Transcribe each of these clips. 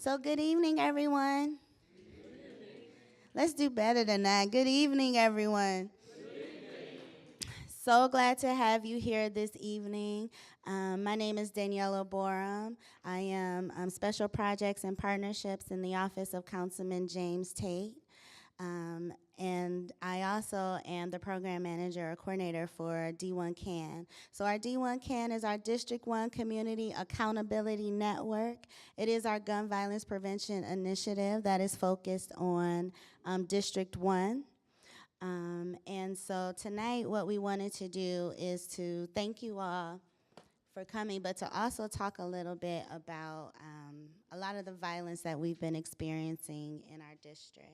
So good evening, everyone. Let's do better than that. Good evening, everyone. So glad to have you here this evening. My name is Daniela Borum. I am Special Projects and Partnerships in the Office of Councilman James Tate. And I also am the program manager or coordinator for D1 CAN. So our D1 CAN is our District 1 Community Accountability Network. It is our gun violence prevention initiative that is focused on District 1. And so tonight what we wanted to do is to thank you all for coming, but to also talk a little bit about a lot of the violence that we've been experiencing in our district.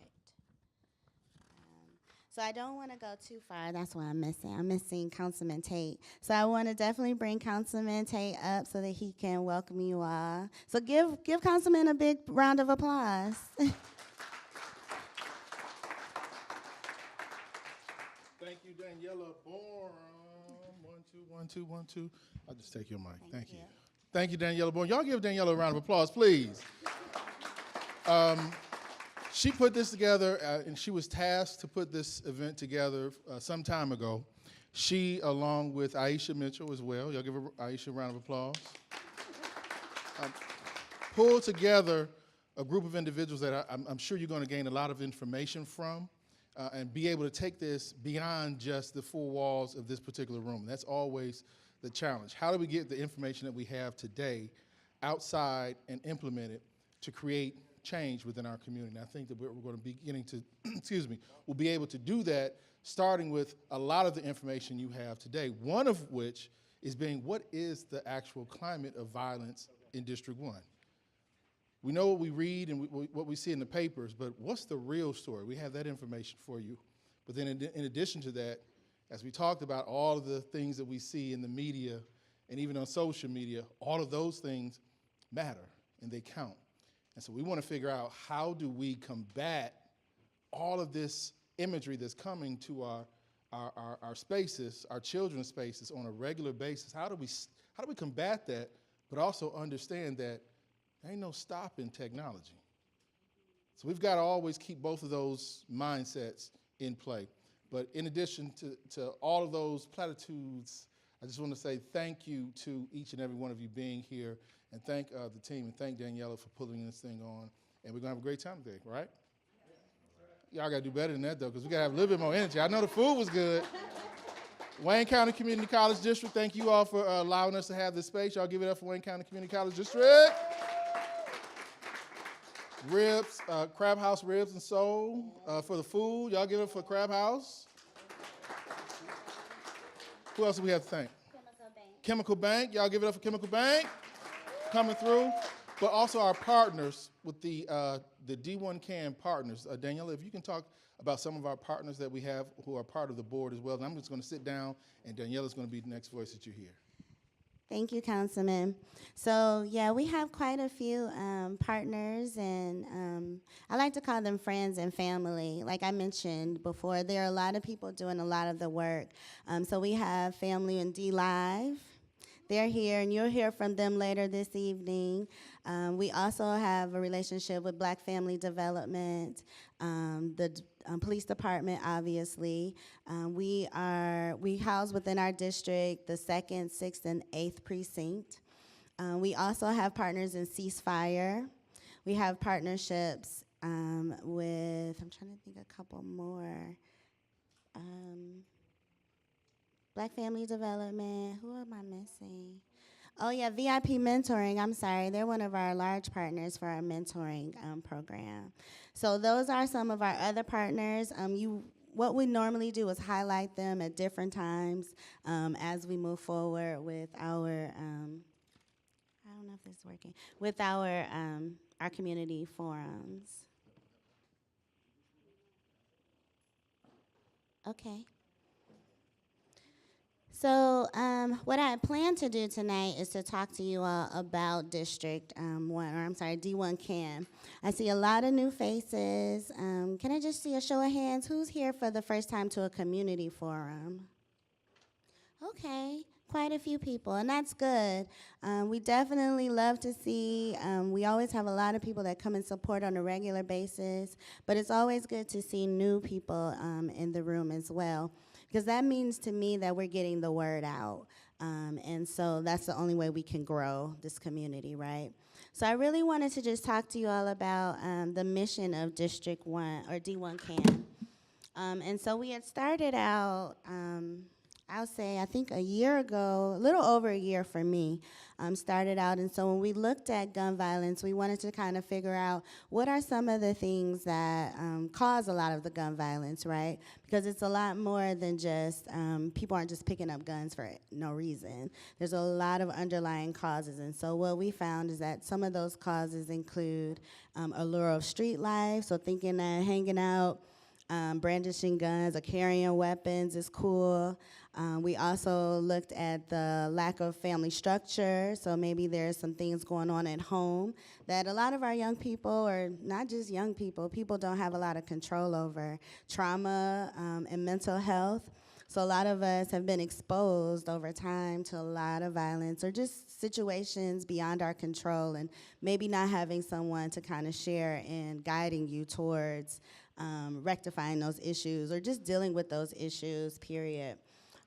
So I don't want to go too far. That's what I'm missing. I'm missing Councilman Tate. So I want to definitely bring Councilman Tate up so that he can welcome you all. So give Councilman a big round of applause. Thank you, Daniela Borum. 1, 2, 1, 2, 1, 2. I'll just take your mic. Thank you. Thank you, Daniela Borum. Y'all give Daniela a round of applause, please. She put this together, and she was tasked to put this event together some time ago. She, along with Aisha Mitchell as well, y'all give Aisha a round of applause, pulled together a group of individuals that I'm sure you're going to gain a lot of information from and be able to take this beyond just the four walls of this particular room. That's always the challenge. How do we get the information that we have today outside and implement it to create change within our community? And I think that we're going to be beginning to, we'll be able to do that starting with a lot of the information you have today, one of which is what is the actual climate of violence in District 1? We know what we read and what we see in the papers, but what's the real story? We have that information for you. But then in addition to that, as we talked about all of the things that we see in the media and even on social media, all of those things matter and they count. And so we want to figure out how do we combat all of this imagery that's coming to our spaces, our children's spaces on a regular basis. How do we combat that, but also understand that there ain't no stopping technology. So we've got to always keep both of those mindsets in play. But in addition to all of those platitudes, I just want to say thank you to each and every one of you being here, and thank the team, and thank Daniela for pulling this thing on. And we're going to have a great time today, right? Y'all got to do better than that, though, because we got to have a little bit more energy. I know the food was good. Wayne County Community College District, thank you all for allowing us to have this space. Y'all give it up for Wayne County Community College District. Ribs, Crab House Ribs and Soul for the food. Y'all give it up for Crab House. Who else do we have to thank? Chemical Bank. Y'all give it up for Chemical Bank coming through. But also our partners with the D1 CAN partners. Daniela, if you can talk about some of our partners that we have who are part of the board as well. And I'm just going to sit down, and Daniela's going to be the next voice that you hear. Thank you, Councilman. So, yeah, we have quite a few partners, and I like to call them friends and family. Like I mentioned before, there are a lot of people doing a lot of the work. So we have Family and D Live. They're here, and you'll hear from them later this evening. We also have a relationship with Black Family Development, the police department, obviously. We house within our district the 2nd, 6th, and 8th precinct. We also have partners in Ceasefire. We have partnerships with, I'm trying to think a couple more. Black Family Development, who am I missing? Oh yeah, VIP Mentoring, I'm sorry. They're one of our large partners for our mentoring program. So those are some of our other partners. What we normally do is highlight them at different times as we move forward with our, I don't know if this is working, with our community forums. Okay. So what I plan to do tonight is to talk to you all about District 1, or I'm sorry, D1 CAN. I see a lot of new faces. Can I just see a show of hands? Who's here for the first time to a community forum? Okay, quite a few people, and that's good. We definitely love to see, we always have a lot of people that come and support on a regular basis, but it's always good to see new people in the room as well, because that means to me that we're getting the word out. And so that's the only way we can grow this community, right? So I really wanted to just talk to you all about the mission of District 1, or D1 CAN. And so we had started out, I'll say, I think a year ago, a little over a year for me, started out. And so when we looked at gun violence, we wanted to kind of figure out what are some of the things that cause a lot of the gun violence, right? Because it's a lot more than just, people aren't just picking up guns for no reason. There's a lot of underlying causes. And so what we found is that some of those causes include allure of street life, so thinking that hanging out, brandishing guns or carrying weapons is cool. We also looked at the lack of family structure, so maybe there's some things going on at home that a lot of our young people, or not just young people, people don't have a lot of control over. Trauma and mental health. So a lot of us have been exposed over time to a lot of violence or just situations beyond our control, and maybe not having someone to kind of share and guiding you towards rectifying those issues or just dealing with those issues, period.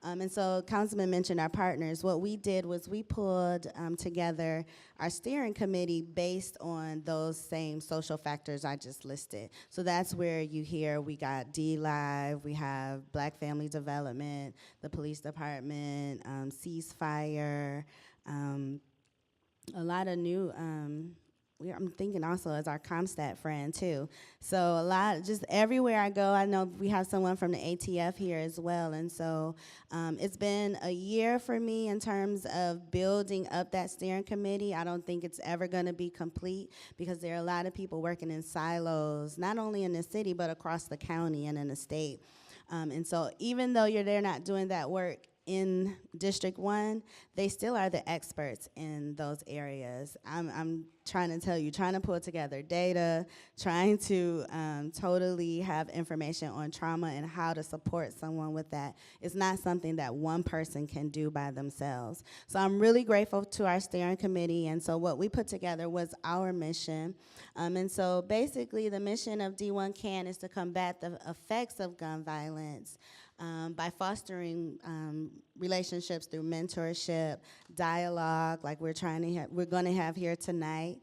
And so Councilman mentioned our partners. What we did was we pulled together our steering committee based on those same social factors I just listed. So that's where you hear we got D-Live, we have Black Family Development, the police department, Ceasefire, a lot of new, I'm thinking also as our Comstat friend too. So a lot, just everywhere I go, I know we have someone from the ATF here as well. And so it's been a year for me in terms of building up that steering committee. I don't think it's ever gonna be complete because there are a lot of people working in silos, not only in the city, but across the county and in the state. And so even though they're not doing that work in District 1, they still are the experts in those areas. I'm trying to tell you, trying to pull together data, trying to totally have information on trauma and how to support someone with that. It's not something that one person can do by themselves. So I'm really grateful to our steering committee, and so what we put together was our mission. And so basically the mission of D1 CAN is to combat the effects of gun violence by fostering relationships through mentorship, dialogue, like we're going to have here tonight,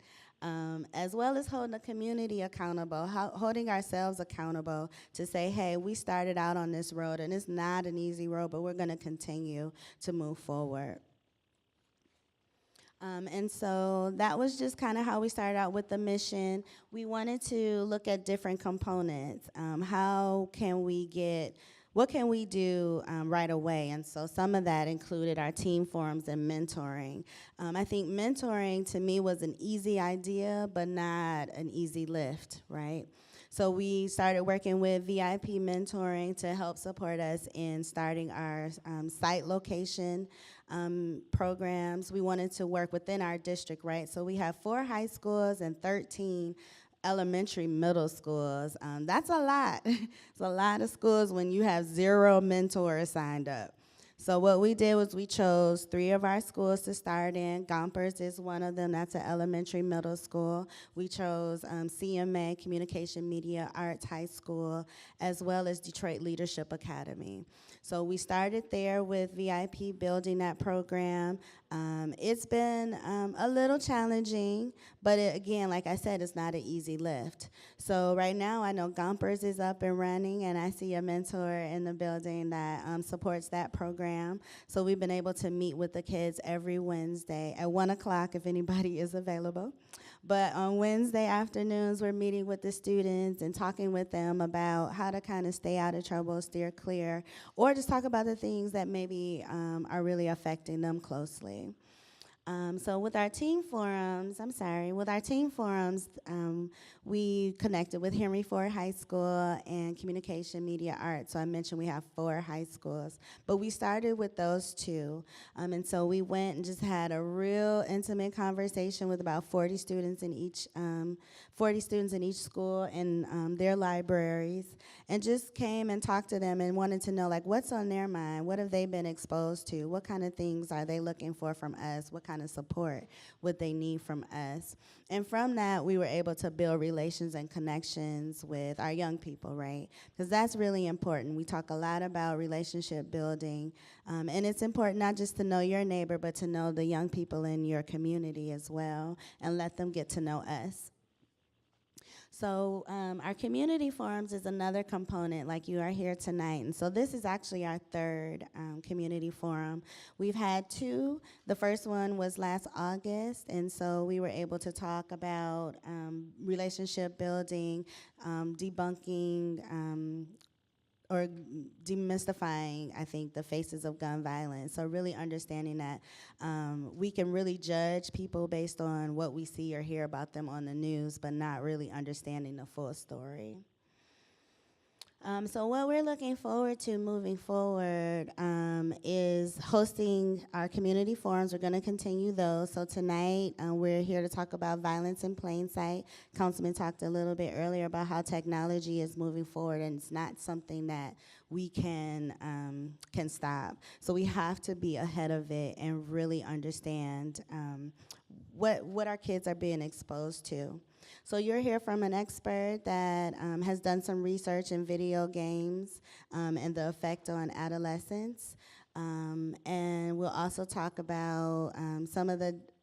as well as holding the community accountable, holding ourselves accountable to say, hey, we started out on this road, and it's not an easy road, but we're going to continue to move forward. And so that was just kind of how we started out with the mission. We wanted to look at different components. What can we do right away? And so some of that included our team forums and mentoring. I think mentoring to me was an easy idea, but not an easy lift, right? So we started working with VIP mentoring to help support us in starting our site location programs. We wanted to work within our district, right? So we have 4 high schools and 13 elementary middle schools. That's a lot. It's a lot of schools when you have 0 mentors signed up. So what we did was we chose 3 of our schools to start in. Gompers is one of them. That's an elementary middle school. We chose CMA, Communication Media Arts High School, as well as Detroit Leadership Academy. So we started there with VIP building that program. It's been a little challenging, but again, like I said, it's not an easy lift. So right now, I know Gompers is up and running, and I see a mentor in the building that supports that program. So we've been able to meet with the kids every Wednesday at 1 o'clock if anybody is available. But on Wednesday afternoons, we're meeting with the students and talking with them about how to kind of stay out of trouble, steer clear, or just talk about the things that maybe are really affecting them closely. So with our teen forums, we connected with Henry Ford High School and Communication Media Arts. So I mentioned we have 4 high schools, but we started with those 2. And so we went and just had a real intimate conversation with about 40 students in each school and their libraries, and just came and talked to them and wanted to know, like, what's on their mind, what have they been exposed to, what kind of things are they looking for from us, what kind of support would they need from us. And from that, we were able to build relations and connections with our young people, right? Because that's really important. We talk a lot about relationship building, and it's important not just to know your neighbor, but to know the young people in your community as well, and let them get to know us. So our community forums is another component, like you are here tonight. And so this is actually our 3rd community forum. We've had 2. The first one was last August, and so we were able to talk about relationship building, debunking, or demystifying, I think, the faces of gun violence. So really understanding that we can really judge people based on what we see or hear about them on the news, but not really understanding the full story. So what we're looking forward to moving forward is hosting our community forums. We're going to continue those. So tonight we're here to talk about violence in plain sight. Councilman talked a little bit earlier about how technology is moving forward, and it's not something that we can stop. So we have to be ahead of it and really understand what our kids are being exposed to. So you'll hear from an expert that has done some research in video games and the effect on adolescents. And we'll also talk about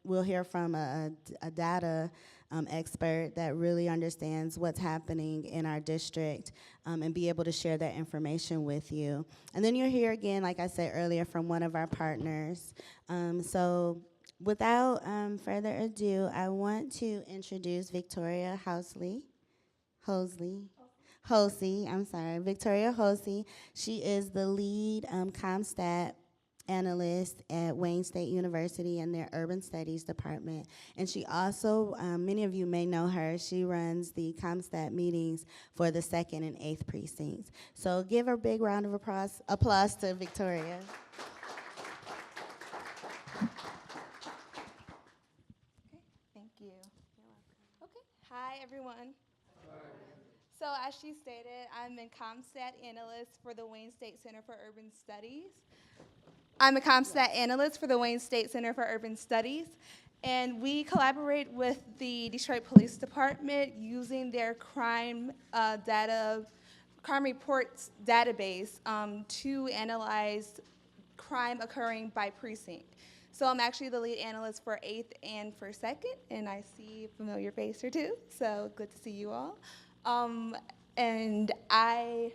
we'll hear from a data expert that really understands what's happening in our district and be able to share that information with you. And then you'll hear again, like I said earlier, from one of our partners. So without further ado, I want to introduce Victoria Hosey, Victoria Hosey. She is the lead ComStat analyst at Wayne State University in their Urban Studies Department. And she also, many of you may know her, she runs the ComStat meetings for the 2nd and 8th precincts. So give a big round of applause to Victoria. Thank you. Okay. Hi, everyone. So as she stated, I'm a ComStat analyst for the Wayne State Center for Urban Studies. And we collaborate with the Detroit Police Department using their crime reports database to analyze crime occurring by precinct. So I'm actually the lead analyst for 8th and for 2nd, and I see a familiar face or two, so good to see you all. And I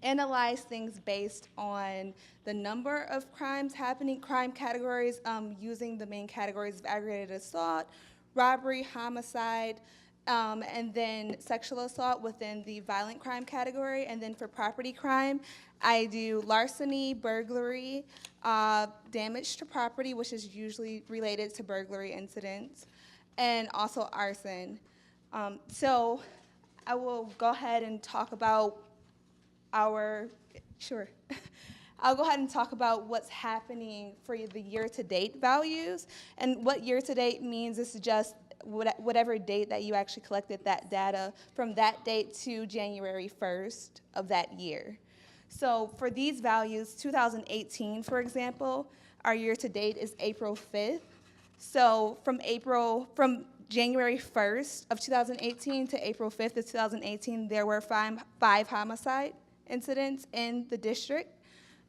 analyze things based on the number of crimes happening, crime categories, using the main categories of aggravated assault, robbery, homicide, and then sexual assault within the violent crime category. And then for property crime, I do larceny, burglary, damage to property, which is usually related to burglary incidents, and also arson. So I will go ahead and talk about I'll go ahead and talk about what's happening for the year-to-date values. And what year-to-date means is just whatever date that you actually collected that data from that date to January 1st of that year. So for these values, 2018, for example, our year-to-date is April 5th. So from January 1st of 2018 to April 5th of 2018, there were five homicide incidents in the district.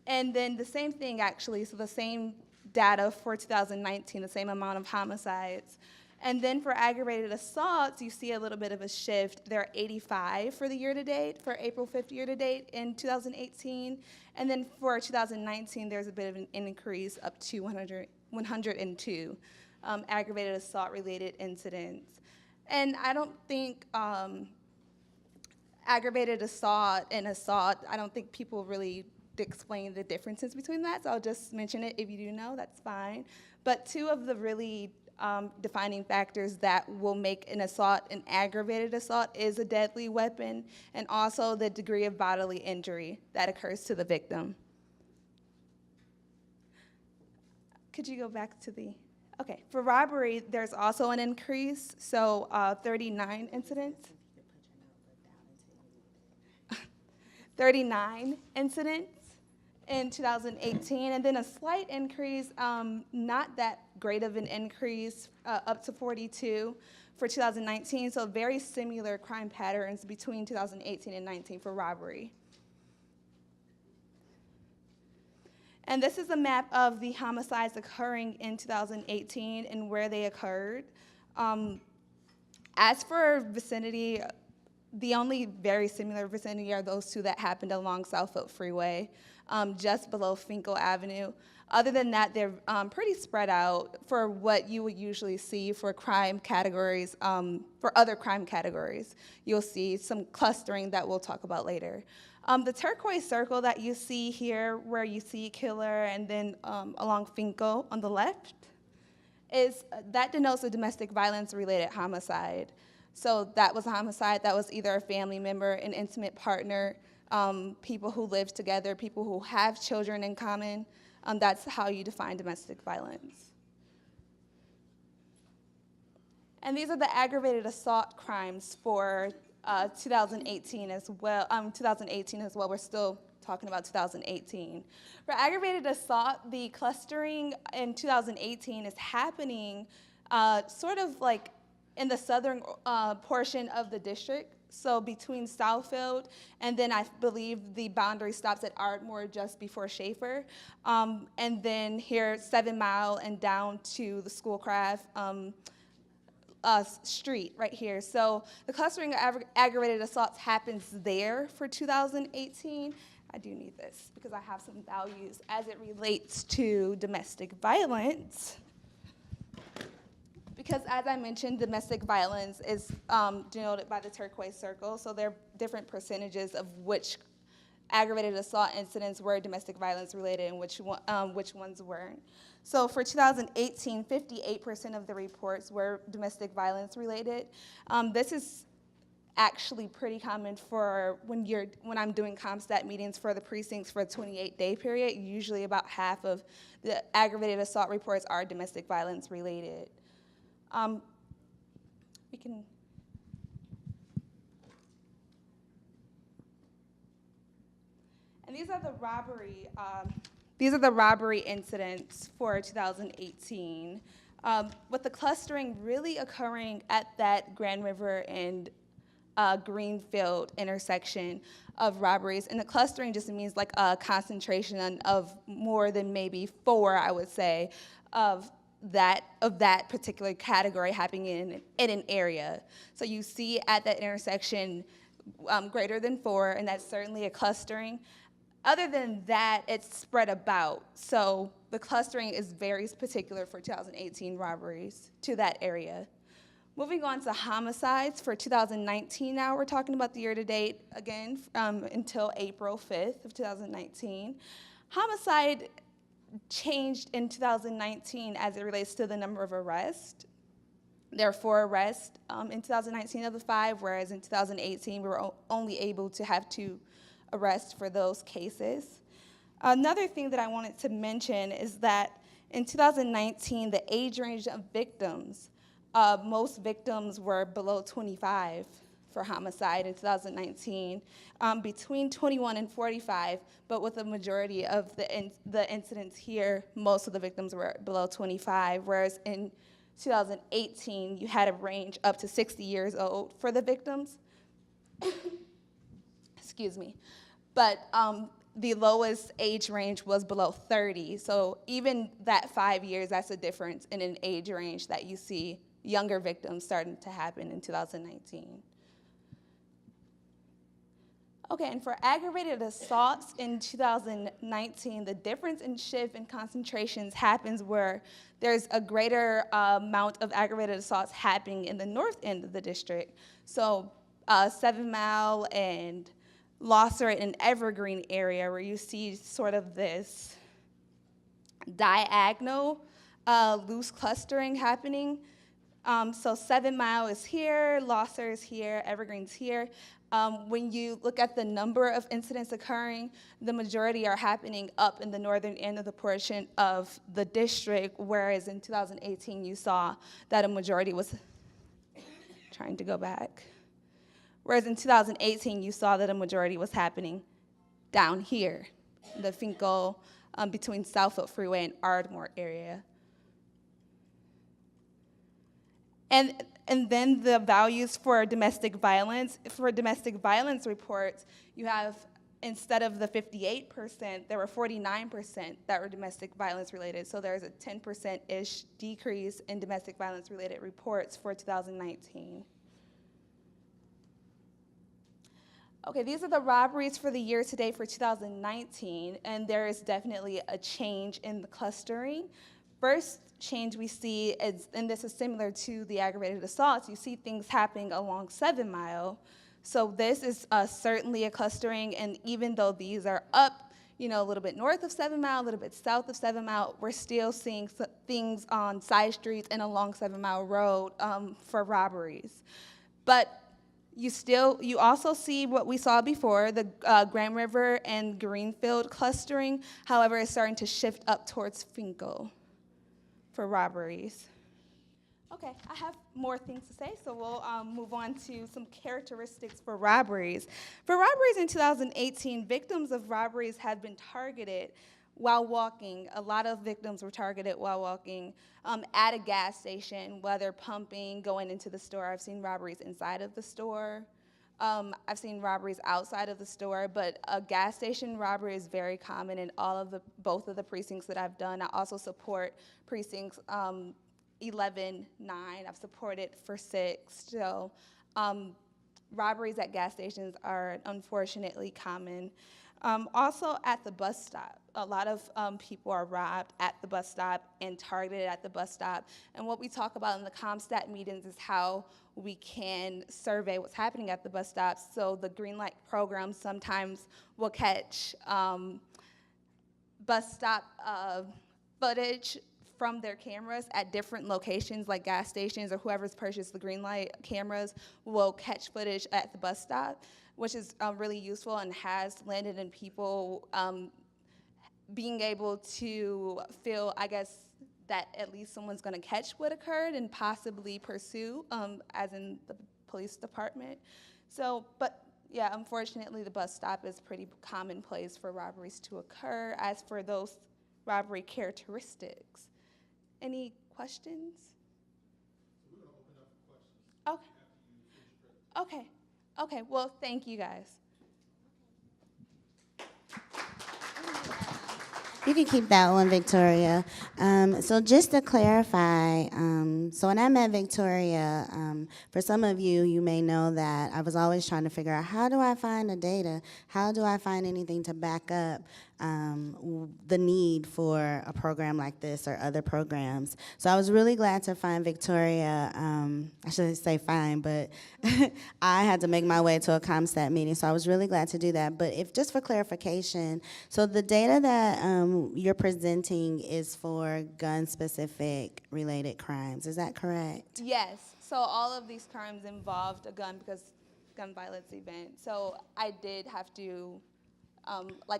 And then the same thing, actually, so the same data for 2019, the same amount of homicides. And then for aggravated assaults, you see a little bit of a shift. There are 85 for the year-to-date, for April 5th year-to-date in 2018. And then for 2019, there's a bit of an increase up to 102 aggravated assault-related incidents. And I don't think aggravated assault and assault, I don't think people really explain the differences between that, so I'll just mention it. If you do know, that's fine. But two of the really defining factors that will make an assault an aggravated assault is a deadly weapon, and also the degree of bodily injury that occurs to the victim. Could you go back to the, okay, for robbery, there's also an increase, so 39 incidents. 39 incidents in 2018, and then a slight increase, not that great of an increase, up to 42 for 2019, so very similar crime patterns between 2018 and 19 for robbery. And this is a map of the homicides occurring in 2018 and where they occurred. As for vicinity, the only very similar vicinity are those two that happened along Southfield Freeway, just below Finkel Avenue. Other than that, they're pretty spread out for what you would usually see for crime categories, for other crime categories. You'll see some clustering that we'll talk about later. The turquoise circle that you see here, where you see killer and then along Finkel on the left, that denotes a domestic violence related homicide. So that was a homicide that was either a family member, an intimate partner, people who live together, people who have children in common. That's how you define domestic violence. And these are the aggravated assault crimes for 2018 as well. 2018 as well. We're still talking about 2018. For aggravated assault, the clustering in 2018 is happening sort of like in the southern portion of the district, so between Southfield and then I believe the boundary stops at Ardmore just before Schaefer, and then here 7 Mile and down to the Schoolcraft street right here. So the clustering of aggravated assaults happens there for 2018. I do need this because I have some values as it relates to domestic violence. Because as I mentioned, domestic violence is denoted by the turquoise circle, so there are different percentages of which aggravated assault incidents were domestic violence related and which ones weren't. So for 2018, 58% of the reports were domestic violence related. This is actually pretty common for when I'm doing CompStat meetings for the precincts for a 28-day period. Usually about half of the aggravated assault reports are domestic violence related. We can. And these are the robbery. These are the robbery incidents for 2018, with the clustering really occurring at that Grand River and Greenfield intersection of robberies. And the clustering just means like a concentration of more than maybe 4, I would say, of that particular category happening in an area. So you see at that intersection greater than 4, and that's certainly a clustering. Other than that, it's spread about. So the clustering is very particular for 2018 robberies to that area. Moving on to homicides for 2019 now, we're talking about the year-to-date again until April 5th of 2019. Homicide changed in 2019 as it relates to the number of arrests. There are 4 arrests in 2019 of the 5, whereas in 2018 we were only able to have 2 arrests for those cases. Another thing that I wanted to mention is that in 2019, the age range of victims, most victims were below 25 for homicide in 2019, between 21 and 45, but with the majority of the incidents here, most of the victims were below 25, whereas in 2018, you had a range up to 60 years old for the victims. Excuse me. But the lowest age range was below 30, so even that 5 years, that's a difference in an age range that you see younger victims starting to happen in 2019. Okay, and for aggravated assaults in 2019, the difference in shift and concentrations happens where there's a greater amount of aggravated assaults happening in the north end of the district. So 7 Mile and Losser and Evergreen area, where you see sort of this diagonal loose clustering happening. So 7 Mile is here, Losser is here, Evergreen's here. When you look at the number of incidents occurring, the majority are happening up in the northern end of the portion of the district, whereas in 2018 you saw that a majority was, trying to go back. Whereas in 2018 you saw that a majority was happening down here, the Finkel, between Southfield Freeway and Ardmore area. And then the values for domestic violence. For domestic violence reports, you have, instead of the 58%, there were 49% that were domestic violence related. So there's a 10%-ish decrease in domestic violence related reports for 2019. Okay, these are the robberies for the year to date for 2019, and there is definitely a change in the clustering. First change we see is, and this is similar to the aggravated assaults, you see things happening along 7 Mile. So this is certainly a clustering, and even though these are up, a little bit north of 7 Mile, a little bit south of 7 Mile, we're still seeing things on side streets and along 7 Mile Road for robberies. But you also see what we saw before, the Grand River and Greenfield clustering. However, it's starting to shift up towards Finkel for robberies. Okay, I have more things to say, so we'll move on to some characteristics for robberies. For robberies in 2018, victims of robberies have been targeted while walking. A lot of victims were targeted while walking at a gas station, whether pumping, going into the store. I've seen robberies inside of the store. I've seen robberies outside of the store, but a gas station robbery is very common in both of the precincts that I've done. I also support precincts 11, 9. I've supported for 6. So robberies at gas stations are unfortunately common. Also at the bus stop, a lot of people are robbed at the bus stop and targeted at the bus stop. And what we talk about in the CompStat meetings is how we can survey what's happening at the bus stops. So the Green Light program sometimes will catch bus stop footage from their cameras at different locations like gas stations, or whoever's purchased the Green Light cameras will catch footage at the bus stop, which is really useful and has landed in people being able to feel, I guess, that at least someone's going to catch what occurred and possibly pursue, as in the police department. So, but yeah, unfortunately, the bus stop is pretty commonplace for robberies to occur. As for those robbery characteristics, any questions? So we're going to open up for questions. Okay. Okay, well, thank you guys. You can keep that one, Victoria. So just to clarify, so when I met Victoria, for some of you, you may know that I was always trying to figure out, how do I find the data? How do I find anything to back up the need for a program like this or other programs? So I was really glad to find Victoria. I shouldn't say find, but I had to make my way to a CompStat meeting, so I was really glad to do that. But if just for clarification, so the data that you're presenting is for gun-specific related crimes, is that correct? Yes, so all of these crimes involved a gun because gun violence event. So I did have to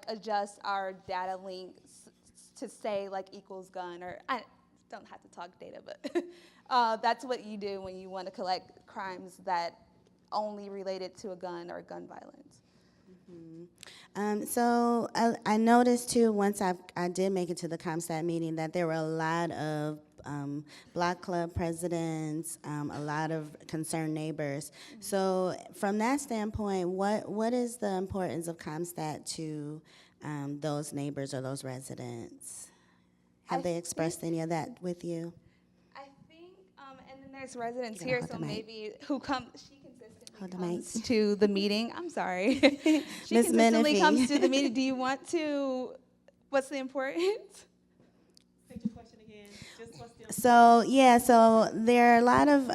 adjust our data links to say equals gun, or I don't have to talk data, but that's what you do when you want to collect crimes that only related to a gun or gun violence. So I noticed too, once I did make it to the CompStat meeting, that there were a lot of Block Club presidents, a lot of concerned neighbors. So from that standpoint, what is the importance of CompStat to those neighbors or those residents? Have they expressed any of that with you? I think, and then there's residents here, so maybe who come, she consistently comes to the meeting. I'm sorry. She Ms. consistently Menifee. comes to the meeting. Do you want to, what's the importance? Repeat your question again. Just what's the So there are a lot of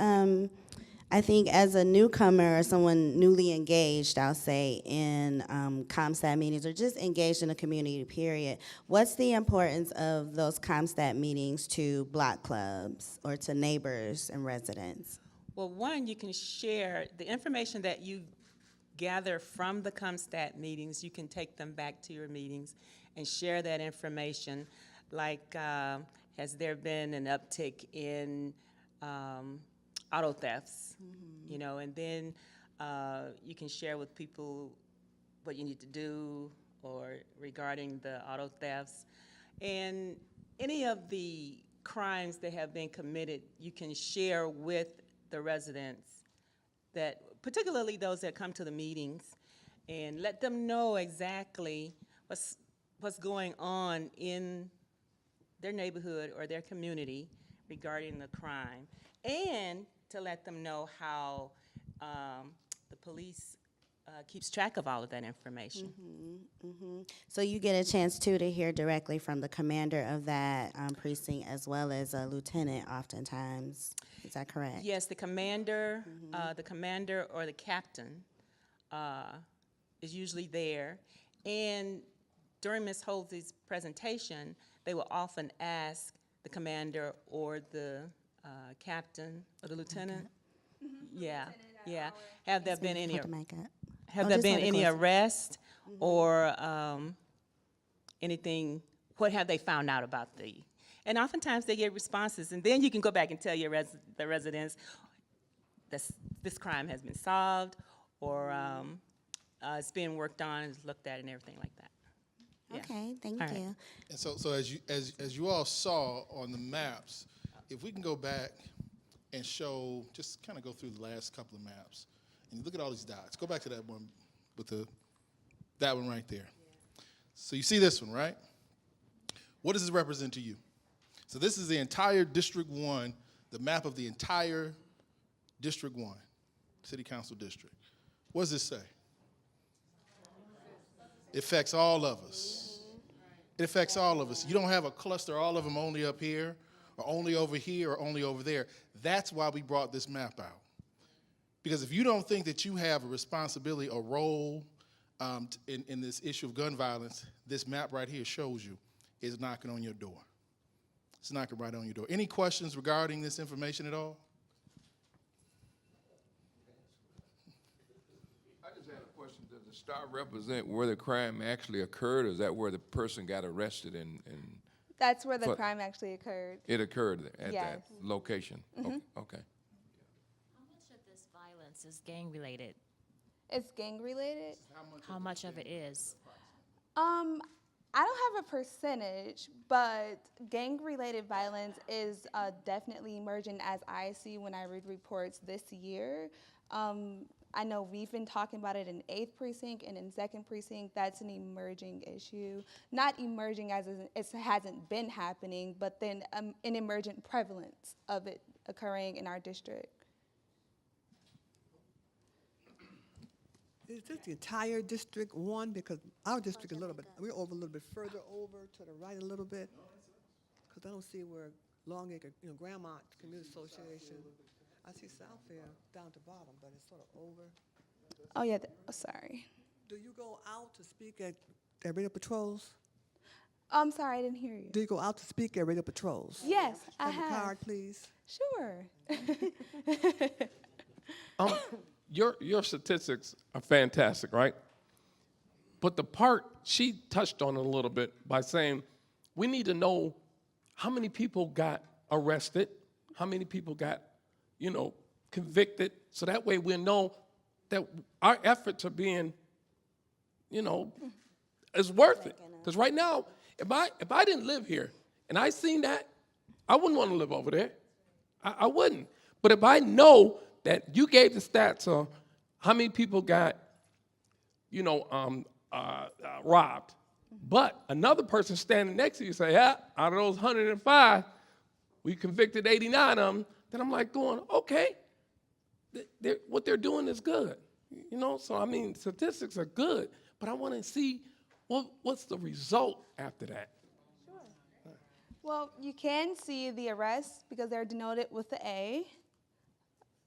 I think as a newcomer or someone newly engaged, I'll say, in ComStat meetings or just engaged in a community, period, what's the importance of those ComStat meetings to block clubs or to neighbors and residents? Well, one, you can share the information that you gather from the ComStat meetings. You can take them back to your meetings and share that information. Like, has there been an uptick in auto thefts? You know, and then you can share with people what you need to do or regarding the auto thefts. And any of the crimes that have been committed, you can share with the residents, that particularly those that come to the meetings, and let them know exactly what's going on in their neighborhood or their community regarding the crime, and to let them know how the police keeps track of all of that information. So you get a chance, too, to hear directly from the commander of that precinct as well as a lieutenant oftentimes. Is that correct? Yes, the commander or the captain is usually there. And during Ms. Holsey's presentation, they will often ask the commander or the captain or the lieutenant. Yeah, yeah. Have there been any? Put the mic up. Have Oh, there just been hold it any closer. arrests or anything? What have they found out about the? And oftentimes they get responses, and then you can go back and tell the residents this crime has been solved, or it's being worked on, it's looked at, and everything like that. Yeah. Okay, thank All right. you. And so as you all saw on the maps, if we can go back and show, just kind of go through the last couple of maps, and you look at all these dots. Go back to that one with that one right there. So you see this one, right? What does this represent to you? So this is the entire District 1, the map of the entire District 1, City Council District. What does this say? It affects all of us. It affects all of us. You don't have a cluster, all of them only up here, or only over here, or only over there. That's why we brought this map out. Because if you don't think that you have a responsibility, a role in this issue of gun violence, this map right here shows you is knocking on your door. It's knocking right on your door. Any questions regarding this information at all? I just had a question. Does the star represent where the crime actually occurred, or is that where the person got arrested and That's where the But- crime actually occurred. it occurred at Yes. that location? Okay. How much of this violence is gang related? It's gang related. How much of it is? I don't have a percentage, but gang-related violence is definitely emerging as I see when I read reports this year. I know we've been talking about it in 8th Precinct and in 2nd Precinct. That's an emerging issue. Not emerging as in it hasn't been happening, but then an emergent prevalence of it occurring in our district. Is this the entire District 1? Because our district a little bit, we're over a little bit further over to the right a little bit. Because I don't see where Longacre, Grandmont Community Association, I see Southfair down at the bottom, but it's sort of over. Oh yeah, sorry. Do you go out to speak at radio patrols? I'm sorry, I didn't hear you. Do you go out to speak at radio patrols? Yes, I Have a have. card, please. Sure. Your statistics are fantastic, right? But the part she touched on it a little bit by saying we need to know how many people got arrested, how many people got, convicted, so that way we'll know that our efforts are being, is worth it. Because right now, if I didn't live here and I seen that, I wouldn't want to live over there. I wouldn't. But if I know that you gave the stats of how many people got, robbed, but another person standing next to you say, yeah, out of those 105, we convicted 89 of them, then I'm like going, okay, what they're doing is good. So I mean, statistics are good, but I want to see what's the result after that. Well, you can see the arrests because they're denoted with the A.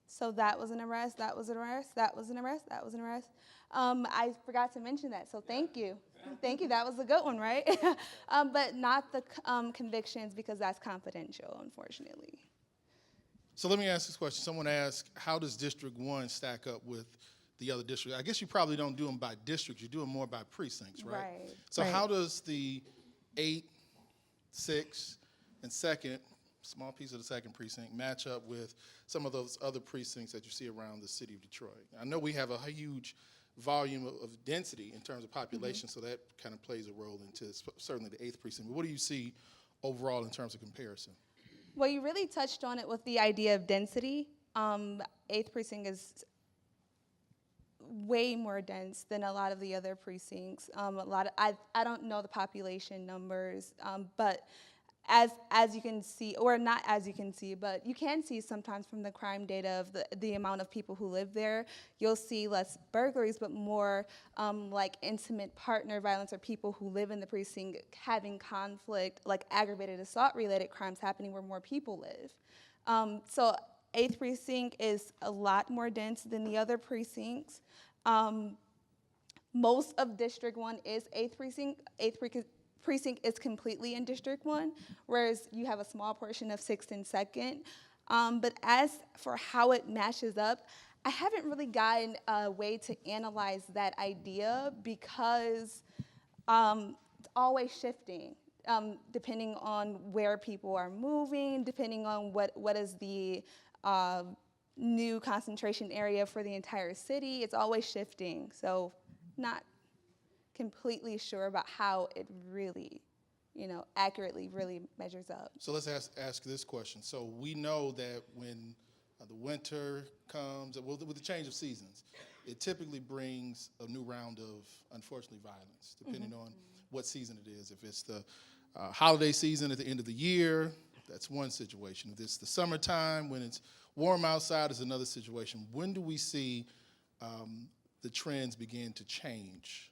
So that was an arrest, that was an arrest, that was an arrest, that was an arrest. I forgot to mention that, so thank you. Thank you, that was a good one, right? But not the convictions because that's confidential, unfortunately. So let me ask this question. Someone asked, how does District 1 stack up with the other districts? I guess you probably don't do them by districts. You do them more by precincts, right? Right. So Right. how does the 8, 6, and 2nd, small piece of the 2nd precinct, match up with some of those other precincts that you see around the city of Detroit? I know we have a huge volume of density in terms of population, so that kind of plays a role into certainly the 8th precinct. But what do you see overall in terms of comparison? Well, you really touched on it with the idea of density. 8th precinct is way more dense than a lot of the other precincts. I don't know the population numbers, but as you can see, or not as you can see, but you can see sometimes from the crime data of the amount of people who live there, you'll see less burglaries, but more like intimate partner violence or people who live in the precinct having conflict, like aggravated assault-related crimes happening where more people live. So 8th precinct is a lot more dense than the other precincts. Most of District 1 is 8th precinct. 8th precinct is completely in District 1, whereas you have a small portion of 6th and 2nd. But as for how it matches up, I haven't really gotten a way to analyze that idea because it's always shifting, depending on where people are moving, depending on what is the new concentration area for the entire city. It's always shifting, so not completely sure about how it really, accurately really measures up. So let's ask this question. So we know that when the winter comes, well, with the change of seasons, it typically brings a new round of, unfortunately, violence, depending on what season it is. If it's the holiday season at the end of the year, that's one situation. If it's the summertime, when it's warm outside, is another situation. When do we see the trends begin to change?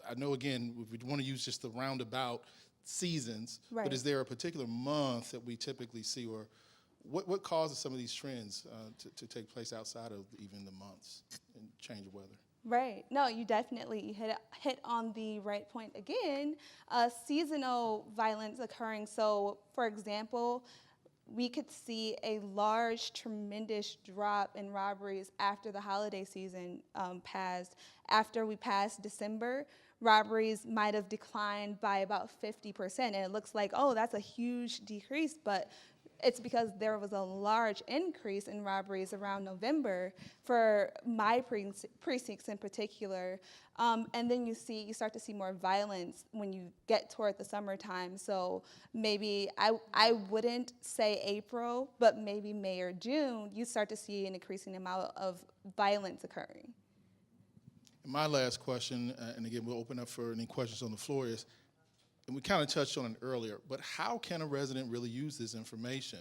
I know, again, we want to use just the roundabout seasons, Right. but is there a particular month that we typically see, or what causes some of these trends to take place outside of even the months and change of weather? Right. No, you definitely hit on the right point again. Seasonal violence occurring. So, for example, we could see a large, tremendous drop in robberies after the holiday season passed. After we passed December, robberies might have declined by about 50%. And it looks like, oh, that's a huge decrease, but it's because there was a large increase in robberies around November for my precincts in particular. And then you start to see more violence when you get toward the summertime. So maybe I wouldn't say April, but maybe May or June, you start to see an increasing amount of violence occurring. And my last question, and again, we'll open up for any questions on the floor, is, and we kind of touched on it earlier, but how can a resident really use this information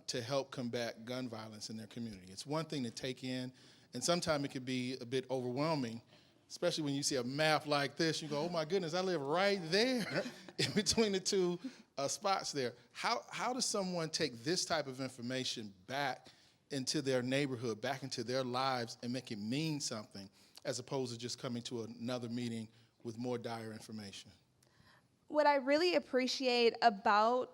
to help combat gun violence in their community? It's one thing to take in, and sometimes it can be a bit overwhelming, especially when you see a map like this. You go, oh my goodness, I live right there in between the two spots there. How does someone take this type of information back into their neighborhood, back into their lives, and make it mean something, as opposed to just coming to another meeting with more dire information? What I really appreciate about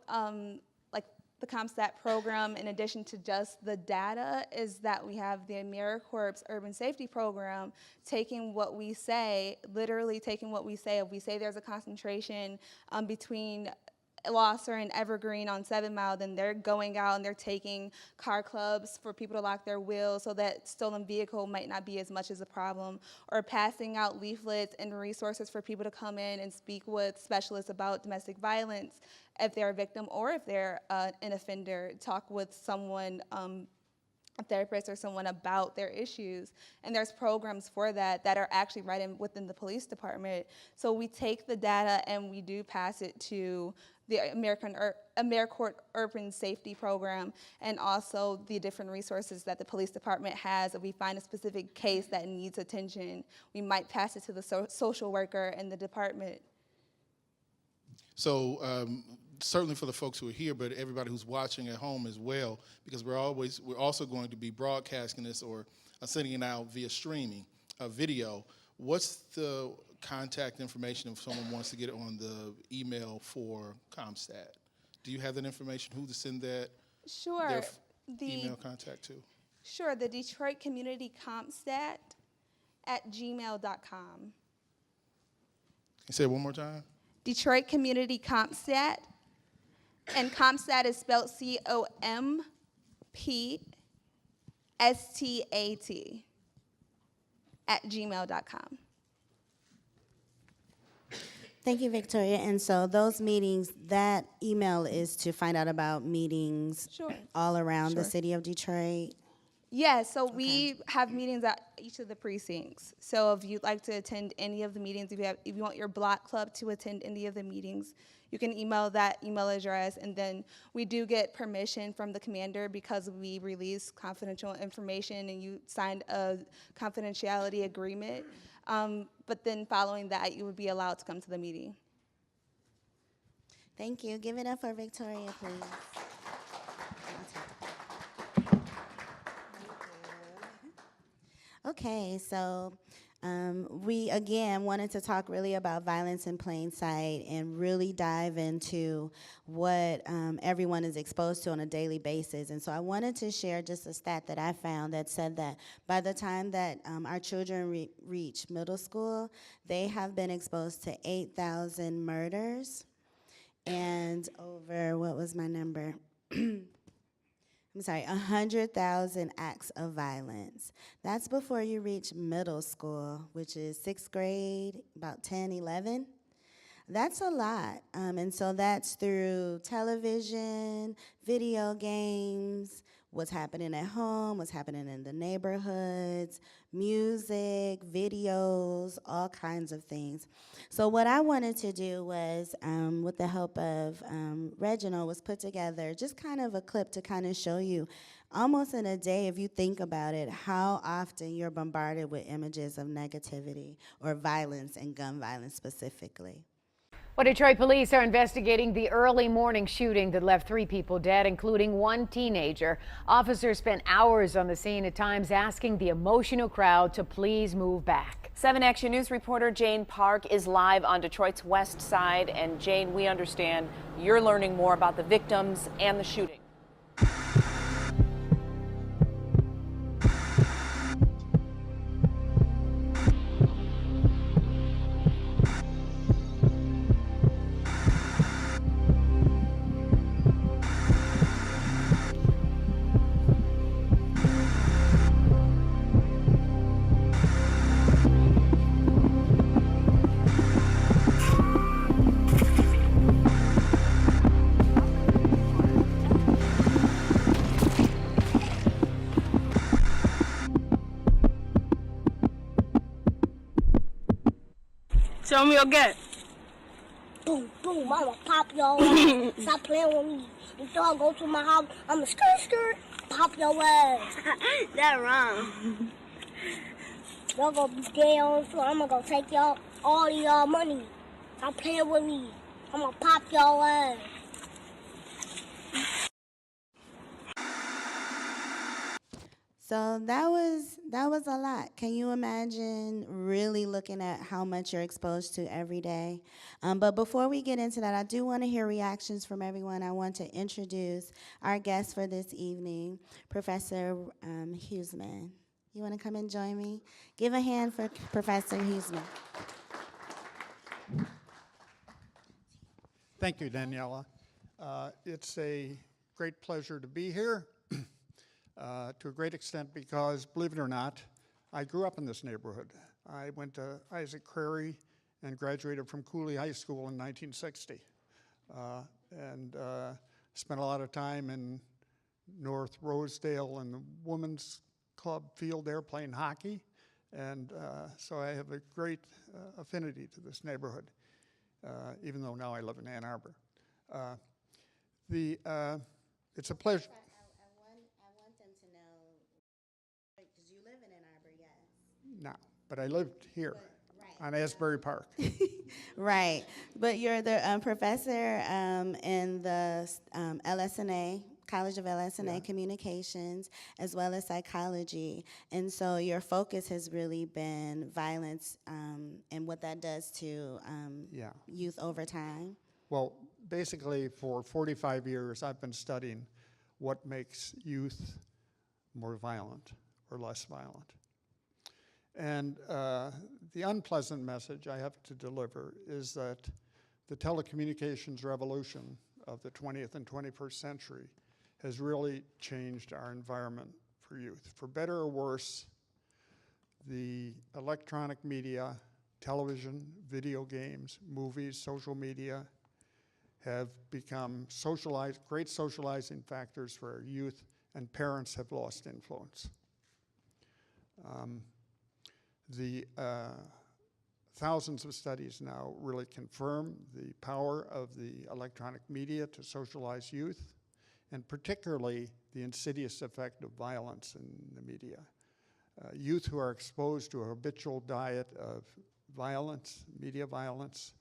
like the CompStat program, in addition to just the data, is that we have the AmeriCorps Urban Safety Program taking what we say, literally taking what we say. If we say there's a concentration between Losser and Evergreen on 7 Mile, then they're going out and they're taking car clubs for people to lock their wheels so that stolen vehicle might not be as much as a problem, or passing out leaflets and resources for people to come in and speak with specialists about domestic violence if they're a victim or if they're an offender, talk with someone, a therapist or someone about their issues. And there's programs for that are actually right within the police department. So we take the data and we do pass it to the AmeriCorps Urban Safety Program, and also the different resources that the police department has. If we find a specific case that needs attention, we might pass it to the social worker in the department. So certainly for the folks who are here, but everybody who's watching at home as well, because we're also going to be broadcasting this or sending it out via streaming video. What's the contact information if someone wants to get it on the email for ComStat? Do you have that information? Who to send that? Sure. Their email contact to? Sure, the Detroit Community CompStat at gmail.com. Can you say it one more time? Detroit Community CompStat, and CompStat is spelled COMPSTAT at gmail.com. Thank you, Victoria. And so those meetings, that email is to find out about meetings Sure. all around the Sure. city of Detroit. Yeah, so we have meetings at each of the precincts. So if you'd like to attend any of the meetings, if you want your block club to attend any of the meetings, you can email that email address, and then we do get permission from the commander because we release confidential information and you signed a confidentiality agreement. But then following that, you would be allowed to come to the meeting. Thank you. Give it up for Victoria, please. Okay, so we again wanted to talk really about violence in plain sight and really dive into what everyone is exposed to on a daily basis. And so I wanted to share just a stat that I found that said that by the time that our children reach middle school, they have been exposed to 8,000 murders and over, what was my number? 100,000 acts of violence. That's before you reach middle school, which is 6th grade, about 10, 11. That's a lot. And so that's through television, video games, what's happening at home, what's happening in the neighborhoods, music, videos, all kinds of things. So what I wanted to do was, with the help of Reginald, was put together just kind of a clip to kind of show you almost in a day, if you think about it, how often you're bombarded with images of negativity or violence and gun violence specifically. Well, Detroit police are investigating the early morning shooting that left 3 people dead, including 1 teenager. Officers spent hours on the scene, at times asking the emotional crowd to please move back. 7 Action News reporter Jane Park is live on Detroit's west side. And Jane, we understand you're learning more about the victims and the shooting. Show me your gun. Boom, boom, I'ma pop your ass. Stop playing with me. You don't go to my house, I'ma skirt, pop your ass. That's wrong. Y'all gonna be dead on the floor. I'ma go take y'all all of y'all money. Stop playing with me. I'ma pop your ass. So that was a lot. Can you imagine really looking at how much you're exposed to every day? But before we get into that, I do want to hear reactions from everyone. I want to introduce our guest for this evening, Professor Huseman. You want to come and join me? Give a hand for Professor Huseman. Thank you, Daniela. It's a great pleasure to be here. To a great extent because, believe it or not, I grew up in this neighborhood. I went to Isaac Crary and graduated from Cooley High School in 1960. And spent a lot of time in North Rosedale and the women's club field there playing hockey. And so I have a great affinity to this neighborhood, even though now I live in Ann Arbor. It's a pleasure. Because you live in Ann Arbor, yes. No, but I lived here. on Asbury Park. Right. But you're the professor in the LSNA, College of LSNA Communications, as well as psychology. And so your focus has really been violence and what that does to youth over time. Well, basically, for 45 years, I've been studying what makes youth more violent or less violent. And the unpleasant message I have to deliver is that the telecommunications revolution of the 20th and 21st century has really changed our environment for youth. For better or worse, the electronic media, television, video games, movies, social media have become great socializing factors for our youth, and parents have lost influence. The thousands of studies now really confirm the power of the electronic media to socialize youth, and particularly the insidious effect of violence in the media. Youth who are exposed to a habitual diet of violence, media violence,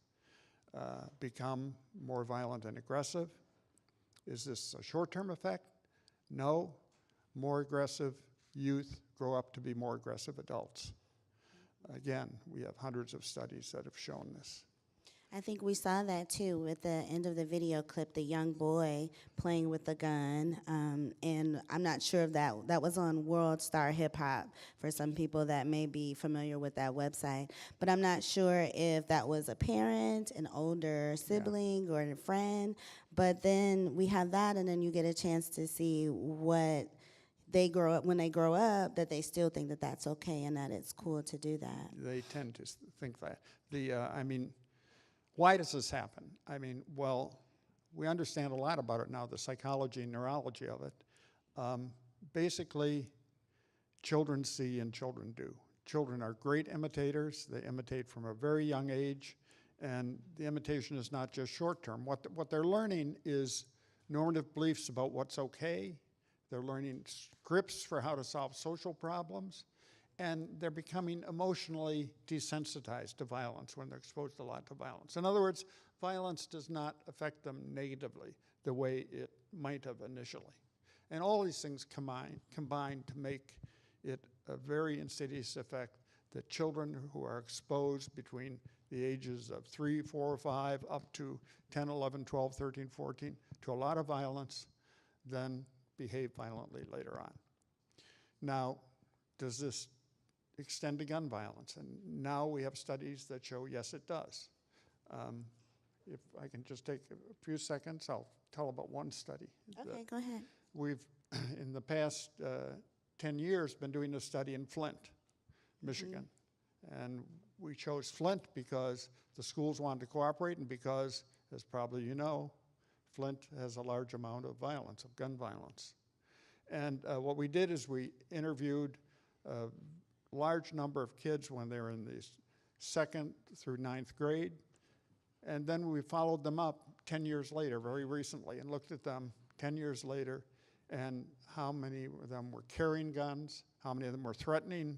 become more violent and aggressive. Is this a short-term effect? No. More aggressive youth grow up to be more aggressive adults. Again, we have hundreds of studies that have shown this. I think we saw that too at the end of the video clip, the young boy playing with the gun. And I'm not sure if that was on World Star Hip Hop for some people that may be familiar with that website. But I'm not sure if that was a parent, an older sibling, or a friend. But then we have that, and then you get a chance to see what they grow up, when they grow up, that they still think that that's okay and that it's cool to do that. They tend to think that. Why does this happen? Well, we understand a lot about it now, the psychology and neurology of it. Basically, children see and children do. Children are great imitators. They imitate from a very young age, and the imitation is not just short-term. What they're learning is normative beliefs about what's okay. They're learning scripts for how to solve social problems, and they're becoming emotionally desensitized to violence when they're exposed a lot to violence. In other words, violence does not affect them negatively the way it might have initially. And all these things combine to make it a very insidious effect that children who are exposed between the ages of 3, 4, 5, up to 10, 11, 12, 13, 14, to a lot of violence, then behave violently later on. Now, does this extend to gun violence? And now we have studies that show, yes, it does. If I can just take a few seconds, I'll tell about one study. Okay, go ahead. We've, in the past 10 years, been doing a study in Flint, Michigan. And we chose Flint because the schools wanted to cooperate, and because, as probably you know, Flint has a large amount of violence, of gun violence. And what we did is we interviewed a large number of kids when they were in the 2nd through 9th grade. And then we followed them up 10 years later, very recently, and looked at them 10 years later, and how many of them were carrying guns, how many of them were threatening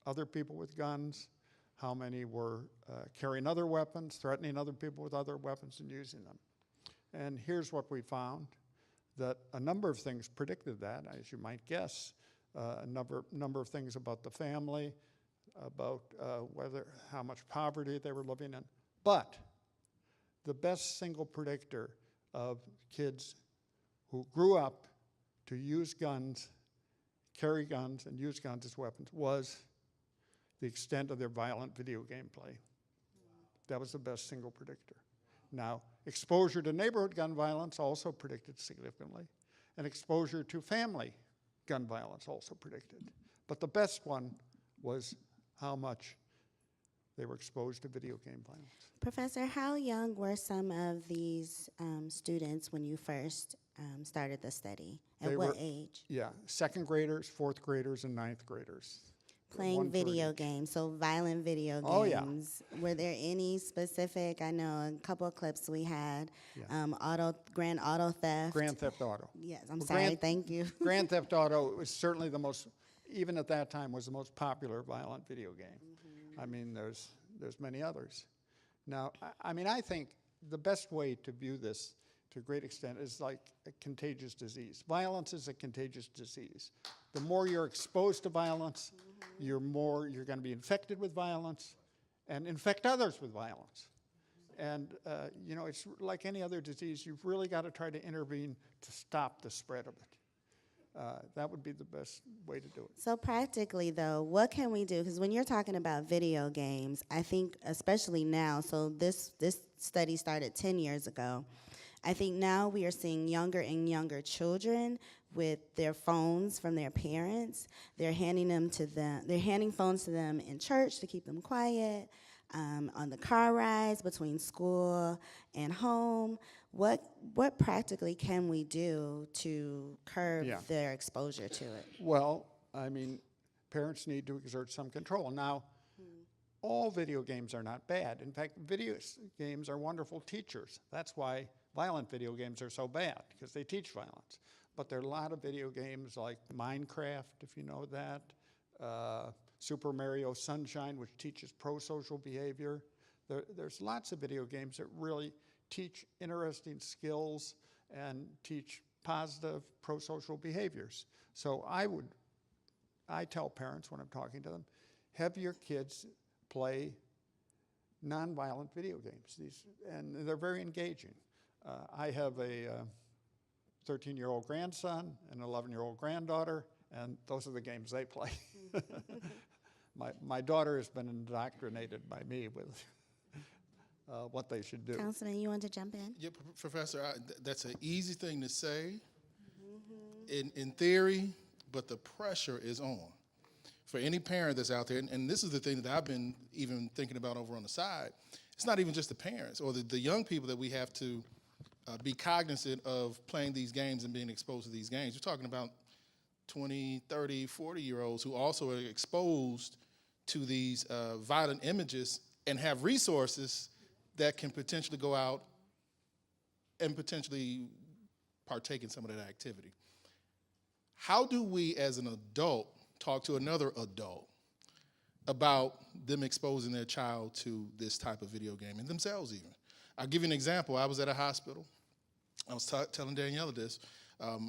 other people with guns, how many were carrying other weapons, threatening other people with other weapons and using them. And here's what we found, that a number of things predicted that, as you might guess. A number of things about the family, about how much poverty they were living in. But the best single predictor of kids who grew up to use guns, carry guns, and use guns as weapons was the extent of their violent video game play. That was the best single predictor. Now, exposure to neighborhood gun violence also predicted significantly, and exposure to family gun violence also predicted. But the best one was how much they were exposed to video game violence. Professor, how young were some of these students when you first started the study? At what age? Yeah, 2nd graders, 4th graders, and 9th graders. Playing video games, so violent video games. Oh, yeah. Were there any specific, I know a couple of clips we had, Grand Auto Theft. Grand Theft Auto. Yes, I'm sorry, thank you. Grand Theft Auto was certainly the most, even at that time, was the most popular violent video game. I mean, there's there's many others. Now, I mean, I think the best way to view this to a great extent is like a contagious disease. Violence is a contagious disease. The more you're exposed to violence, you're going to be infected with violence and infect others with violence. And, you know, it's like any other disease, you've really got to try to intervene to stop the spread of it. That would be the best way to do it. So practically, though, what can we do? Because when you're talking about video games, I think especially now, so this study started 10 years ago, I think now we are seeing younger and younger children with their phones from their parents. They're handing phones to them in church to keep them quiet, on the car rides between school and home. What practically can we do to curb their exposure to it? Well, I mean, parents need to exert some control. Now, all video games are not bad. In fact, video games are wonderful teachers. That's why violent video games are so bad, because they teach violence. But there are a lot of video games like Minecraft, if you know that, Super Mario Sunshine, which teaches pro-social behavior. There's lots of video games that really teach interesting skills and teach positive pro-social behaviors. So I tell parents when I'm talking to them, have your kids play nonviolent video games. And they're very engaging. I have a 13-year-old grandson and an 11-year-old granddaughter, and those are the games they play. My daughter has been indoctrinated by me with what they should do. Councilman, you want to jump in? Yeah, Professor, that's an easy thing to say in theory, but the pressure is on. For any parent that's out there, and this is the thing that I've been even thinking about over on the side, it's not even just the parents or the young people that we have to be cognizant of playing these games and being exposed to these games. We're talking about 20, 30, 40-year-olds who also are exposed to these violent images and have resources that can potentially go out and potentially partake in some of that activity. How do we as an adult talk to another adult about them exposing their child to this type of video game and themselves even? I'll give you an example. I was at a hospital. I was telling Daniela this.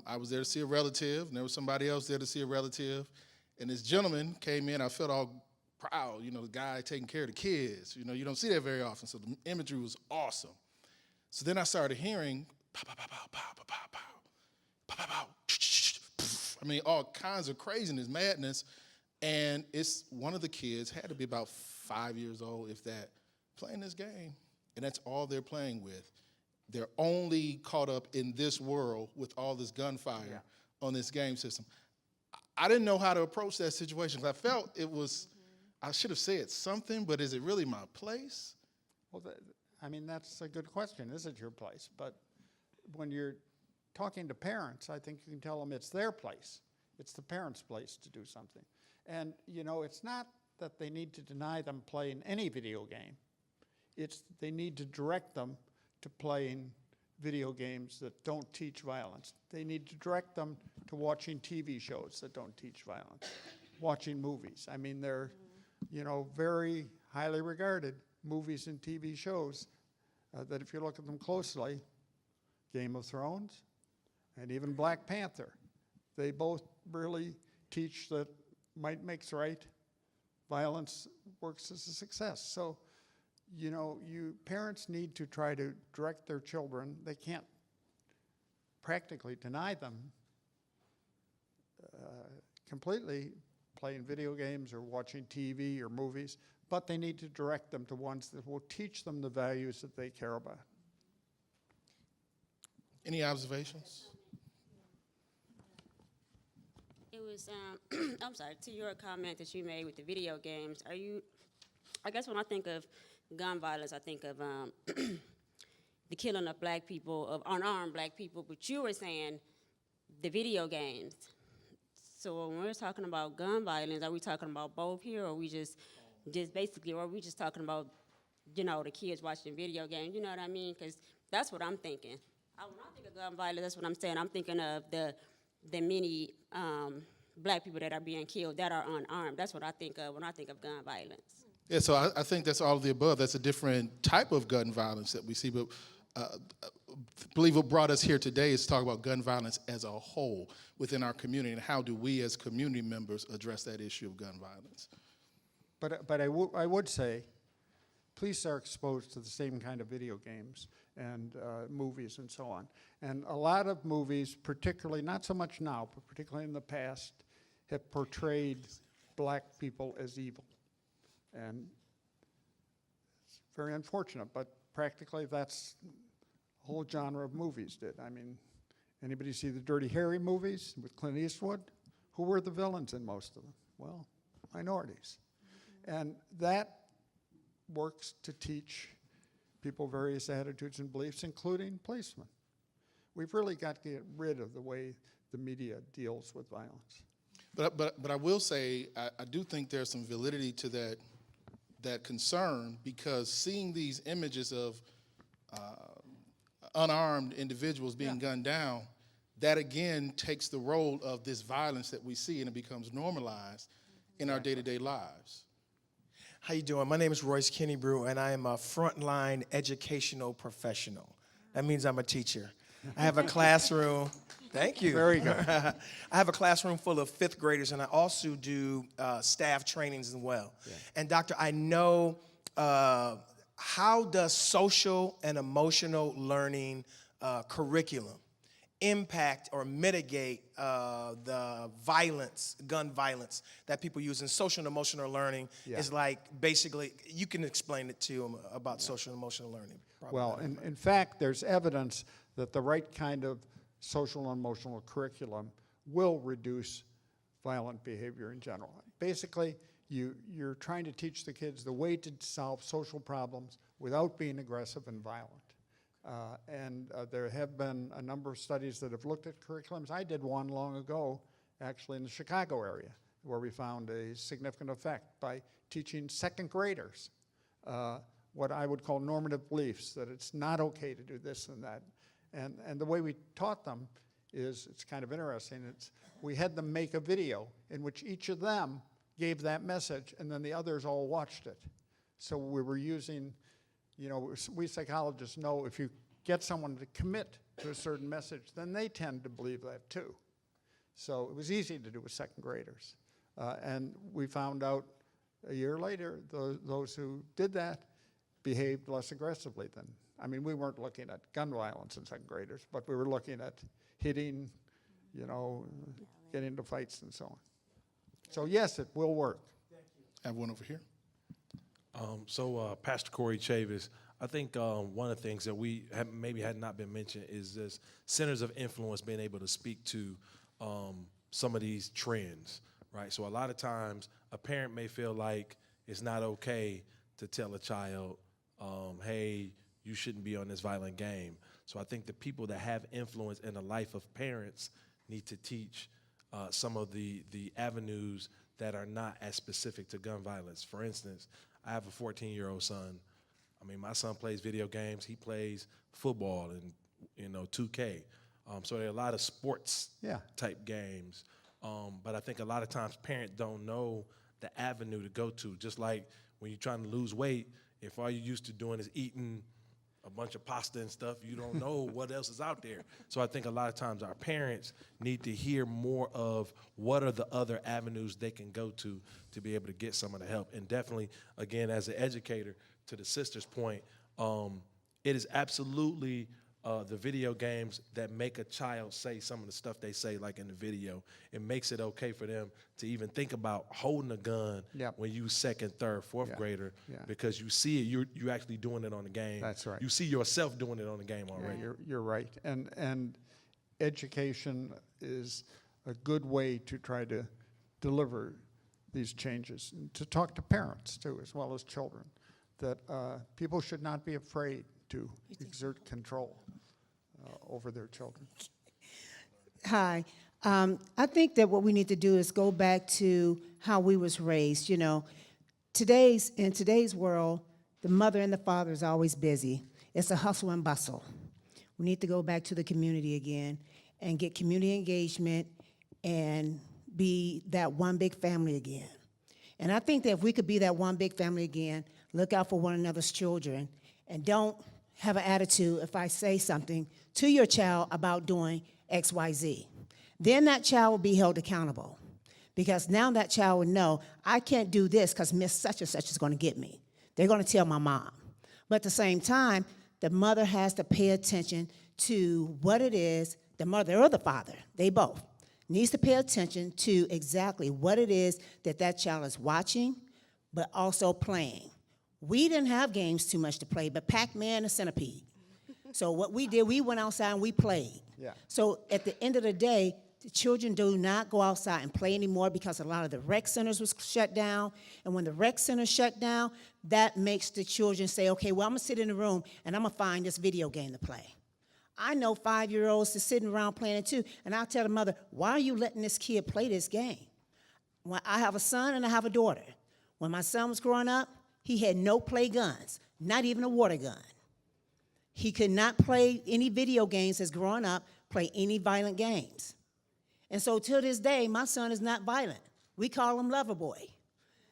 I was there to see a relative, and there was somebody else there to see a relative. And this gentleman came in. I felt all proud, you know, the guy taking care of the kids. You know, you don't see that very often, so the imagery was awesome. So then I started hearing, pow, pow, pow, pow, pow, pow, pow, pow, pow, pow, pow. I mean, all kinds of craziness, madness. And it's one of the kids, had to be about 5 years old, if that, playing this game. And that's all they're playing with. They're only caught up in this world with all this gunfire on this game system. I didn't know how to approach that situation. I felt it was, I should have said something, but is it really my place? Well, I mean, that's a good question. Is it your place? But when you're talking to parents, I think you can tell them it's their place. It's the parents' place to do something. And, you know, it's not that they need to deny them playing any video game. It's they need to direct them to playing video games that don't teach violence. They need to direct them to watching TV shows that don't teach violence, watching movies. I mean, they're, you know, very highly regarded movies and TV shows that if you look at them closely, Game of Thrones and even Black Panther, they both really teach that might makes right, violence works as a success. So, you know, parents need to try to direct their children. They can't practically deny them completely playing video games or watching TV or movies, but they need to direct them to ones that will teach them the values that they care about. Any observations? It was, I'm sorry, to your comment that you made with the video games, I guess when I think of gun violence, I think of the killing of black people, of unarmed black people, but you were saying the video games. So when we're talking about gun violence, are we talking about both here, or are we just basically, or are we just talking about, you know, the kids watching video games, you know what I mean? Because that's what I'm thinking. When I think of gun violence, that's what I'm saying. I'm thinking of the many black people that are being killed that are unarmed. That's what I think of when I think of gun violence. Yeah, so I think that's all of the above. That's a different type of gun violence that we see, but I believe what brought us here today is to talk about gun violence as a whole within our community, and how do we as community members address that issue of gun violence. But I would say, police are exposed to the same kind of video games and movies and so on. And a lot of movies, particularly, not so much now, but particularly in the past, have portrayed black people as evil. And it's very unfortunate, but practically that's the whole genre of movies did. I mean, anybody see the Dirty Harry movies with Clint Eastwood? Who were the villains in most of them? Well, minorities. And that works to teach people various attitudes and beliefs, including policemen. We've really got to get rid of the way the media deals with violence. But I will say, I do think there's some validity to that concern, because seeing these images of unarmed individuals being gunned down, that again takes the role of this violence that we see, and it becomes normalized in our day-to-day lives. How you doing? My name is Royce Kennebrew, and I am a frontline educational professional. That means I'm a teacher. I have a classroom. Thank you. Very good. I have a classroom full of 5th graders, and I also do staff trainings as well. Yeah. And Doctor, I know how does social and emotional learning curriculum impact or mitigate the violence, gun violence that people use in social and emotional learning? Is like, basically, you can explain it to them about social and emotional learning. Well, in fact, there's evidence that the right kind of social and emotional curriculum will reduce violent behavior in general. Basically, you're trying to teach the kids the way to solve social problems without being aggressive and violent. There have been a number of studies that have looked at curriculums. I did one long ago, actually in the Chicago area, where we found a significant effect by teaching 2nd graders what I would call normative beliefs, that it's not okay to do this and that. And the way we taught them is, it's kind of interesting, we had them make a video in which each of them gave that message, and then the others all watched it. So we were using, we psychologists know if you get someone to commit to a certain message, then they tend to believe that too. So it was easy to do with 2nd graders. And we found out a year later, those who did that behaved less aggressively than, we weren't looking at gun violence in 2nd graders, but we were looking at hitting, getting into fights and so on. So yes, it will work. I have one over here. Pastor Corey Chavis, I think one of the things that we maybe had not been mentioned is this centers of influence being able to speak to some of these trends, right? So a lot of times a parent may feel like it's not okay to tell a child, hey, you shouldn't be on this violent game. So I think the people that have influence in the life of parents need to teach some of the avenues that are not as specific to gun violence. For instance, I have a 14-year-old son. My son plays video games. He plays football and 2K. So there are a lot of sports type games. But I think a lot of times parents don't know the avenue to go to. Just like when you're trying to lose weight, if all you're used to doing is eating a bunch of pasta and stuff, you don't know what else is out there. So I think a lot of times our parents need to hear more of what are the other avenues they can go to be able to get some of the help. And definitely, again, as an educator, to the sister's point, it is absolutely the video games that make a child say some of the stuff they say, like in the video. It makes it okay for them to even think about holding a gun when you 2nd, 3rd, 4th grader, because you see it, you're actually doing it on the game. That's right. You see yourself doing it on the game already. You're right. And education is a good way to try to deliver these changes, and to talk to parents too, as well as children, that people should not be afraid to exert control over their children. Hi. I think that what we need to do is go back to how we was raised. In today's world, the mother and the father is always busy. It's a hustle and bustle. We need to go back to the community again and get community engagement and be that one big family again. And I think that if we could be that one big family again, look out for one another's children, and don't have an attitude if I say something to your child about doing X, Y, Z. Then that child will be held accountable. Because now that child will know, I can't do this because Miss such and such is going to get me. They're going to tell my mom. But at the same time, the mother has to pay attention to what it is, the mother or the father, they both, needs to pay attention to exactly what it is that that child is watching, but also playing. We didn't have games too much to play, but Pac-Man and Centipede. So what we did, we went outside and we played. Yeah. So at the end of the day, the children do not go outside and play anymore because a lot of the rec centers was shut down. And when the rec center shut down, that makes the children say, okay, well, I'm gonna sit in the room and I'm gonna find this video game to play. I know 5-year-olds that's sitting around playing it too, and I'll tell the mother, why are you letting this kid play this game? Well, I have a son and I have a daughter. When my son was growing up, he had no play guns, not even a water gun. He could not play any video games as growing up, play any violent games. And so till this day, my son is not violent. We call him Lover Boy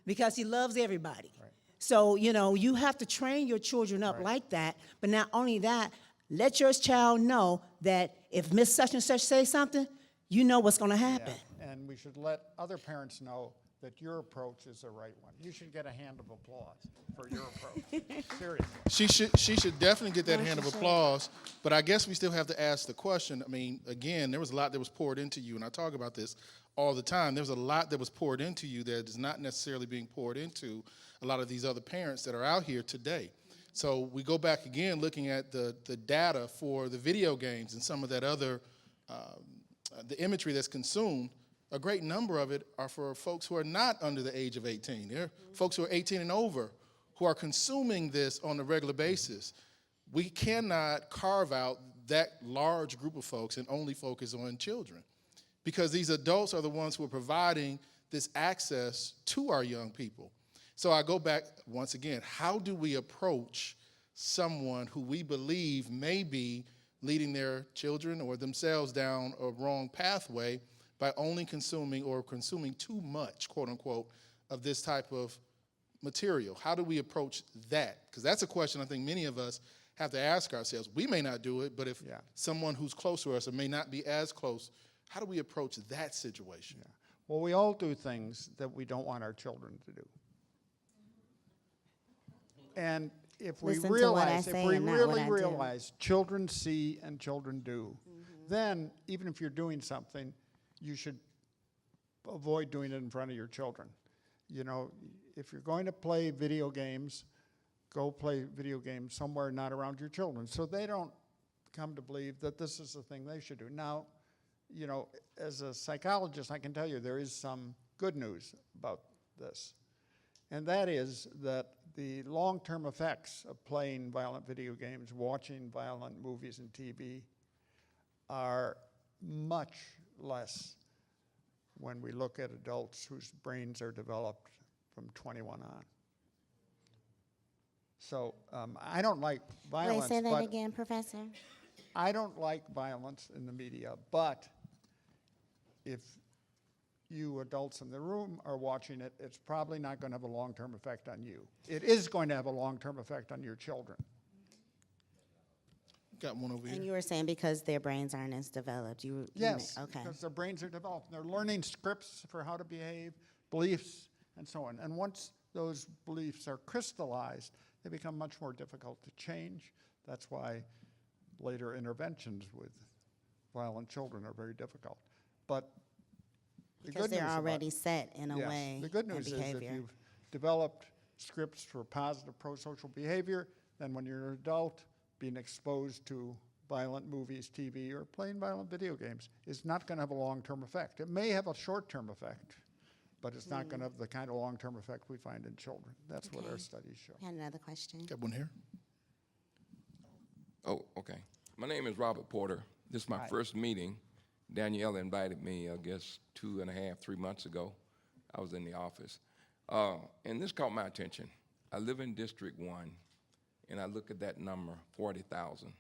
because he loves everybody. Right. So, you know, you have to train your children up like that, but not only that, let your child know that if Miss such and such says something, you know what's gonna happen. Yeah. And we should let other parents know that your approach is the right one. You should get a hand of applause for your approach. Seriously. She should definitely get that hand of applause, but I guess we still have to ask the question. I mean, again, there was a lot that was poured into you, and I talk about this all the time. There was a lot that was poured into you that is not necessarily being poured into a lot of these other parents that are out here today. So we go back again looking at the data for the video games and some of that other, the imagery that's consumed. A great number of it are for folks who are not under the age of 18. They're folks who are 18 and over who are consuming this on a regular basis. We cannot carve out that large group of folks and only focus on children, because these adults are the ones who are providing this access to our young people. So I go back once again, how do we approach someone who we believe may be leading their children or themselves down a wrong pathway by only consuming or consuming too much, quote unquote, of this type of material? How do we approach that? Because that's a question I think many of us have to ask ourselves. We may not do it, but if someone who's close to us or may not be as close, how do we approach that situation? Yeah. Well, we all do things that we don't want our children to do. And if we really realize children see and children do, then even if you're doing something, you should avoid doing it in front of your children. You know, if you're going to play video games, go play video games somewhere not around your children so they don't come to believe that this is the thing they should do. Now, you know, as a psychologist, I can tell you there is some good news about this. And that is that the long-term effects of playing violent video games, watching violent movies and TV are much less when we look at adults whose brains are developed from 21 on. So I don't like violence. Wait, say that again, Professor. I don't like violence in the media, but if you adults in the room are watching it, it's probably not going to have a long-term effect on you. It is going to have a long-term effect on your children. Got one over here. And you were saying because their brains aren't as developed. Yes, okay. because their brains are developed. They're learning scripts for how to behave, beliefs, and so on. And once those beliefs are crystallized, they become much more difficult to change. That's why later interventions with violent children are very difficult. But because they're already set in a way. The good news is if you've developed scripts for positive pro-social behavior, then when you're an adult, being exposed to violent movies, TV, or playing violent video games is not going to have a long-term effect. It may have a short-term effect, but it's not going to have the kind of long-term effect we find in children. That's what our studies show. I had another question. Got one here. Oh, okay. My name is Robert Porter. This is my first meeting. Danielle invited me, I guess, 2.5, 3 months ago. I was in the office. And this caught my attention. I live in District 1. And I look at that number, 40,000.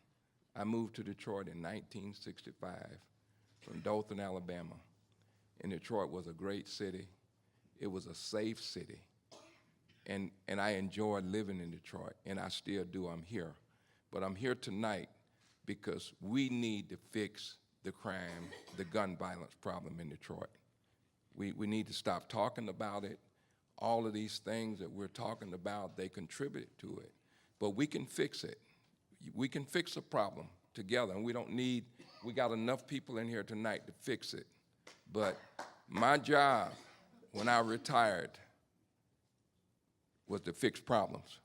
I moved to Detroit in 1965 from Dothan, Alabama. And Detroit was a great city. it was a safe city. And I enjoyed living in Detroit, and I still do. I'm here. But I'm here tonight because we need to fix the crime, the gun violence problem in Detroit. We need to stop talking about it. All of these things that we're talking about, they contribute to it. But we can fix it. We can fix a problem together, and we got enough people in here tonight to fix it. But my job when I retired was to fix problems.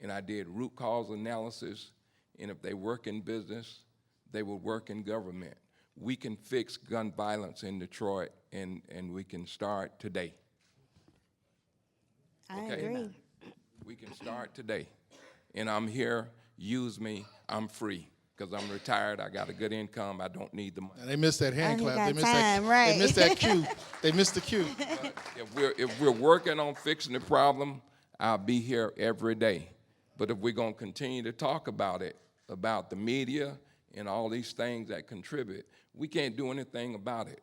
And I did root cause analysis, and if they work in business, they will work in government. We can fix gun violence in Detroit, and we can start today. I agree. We can start today. And I'm here, use me, I'm free. Because I'm retired, I got a good income, I don't need the money. And they missed that hand Oh, he clap. got They missed time, that, right. They missed that cue. They missed the cue. If we're working on fixing the problem, I'll be here every day. But if we're gonna continue to talk about it, about the media and all these things that contribute, we can't do anything about it.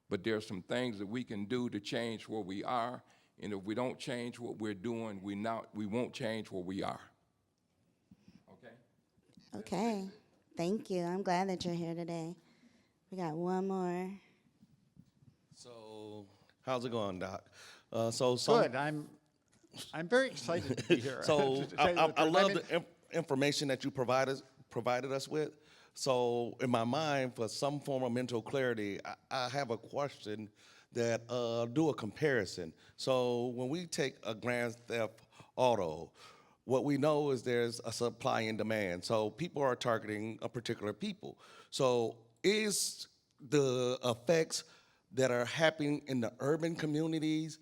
But there's some things that we can do to change where we are, and if we don't change what we're doing, we won't change where we are. Okay? Okay. Thank you. I'm glad that you're here today. We got one more. So, how's it going, Doc? Good. I'm very excited to be here. So, To tell you the I truth. love the information that you provided us with. So, in my mind, for some form of mental clarity, I have a question that do a comparison. So, when we take a Grand Theft Auto, what we know is there's a supply and demand. So people are targeting a particular people. So is the effects that are happening in the urban communities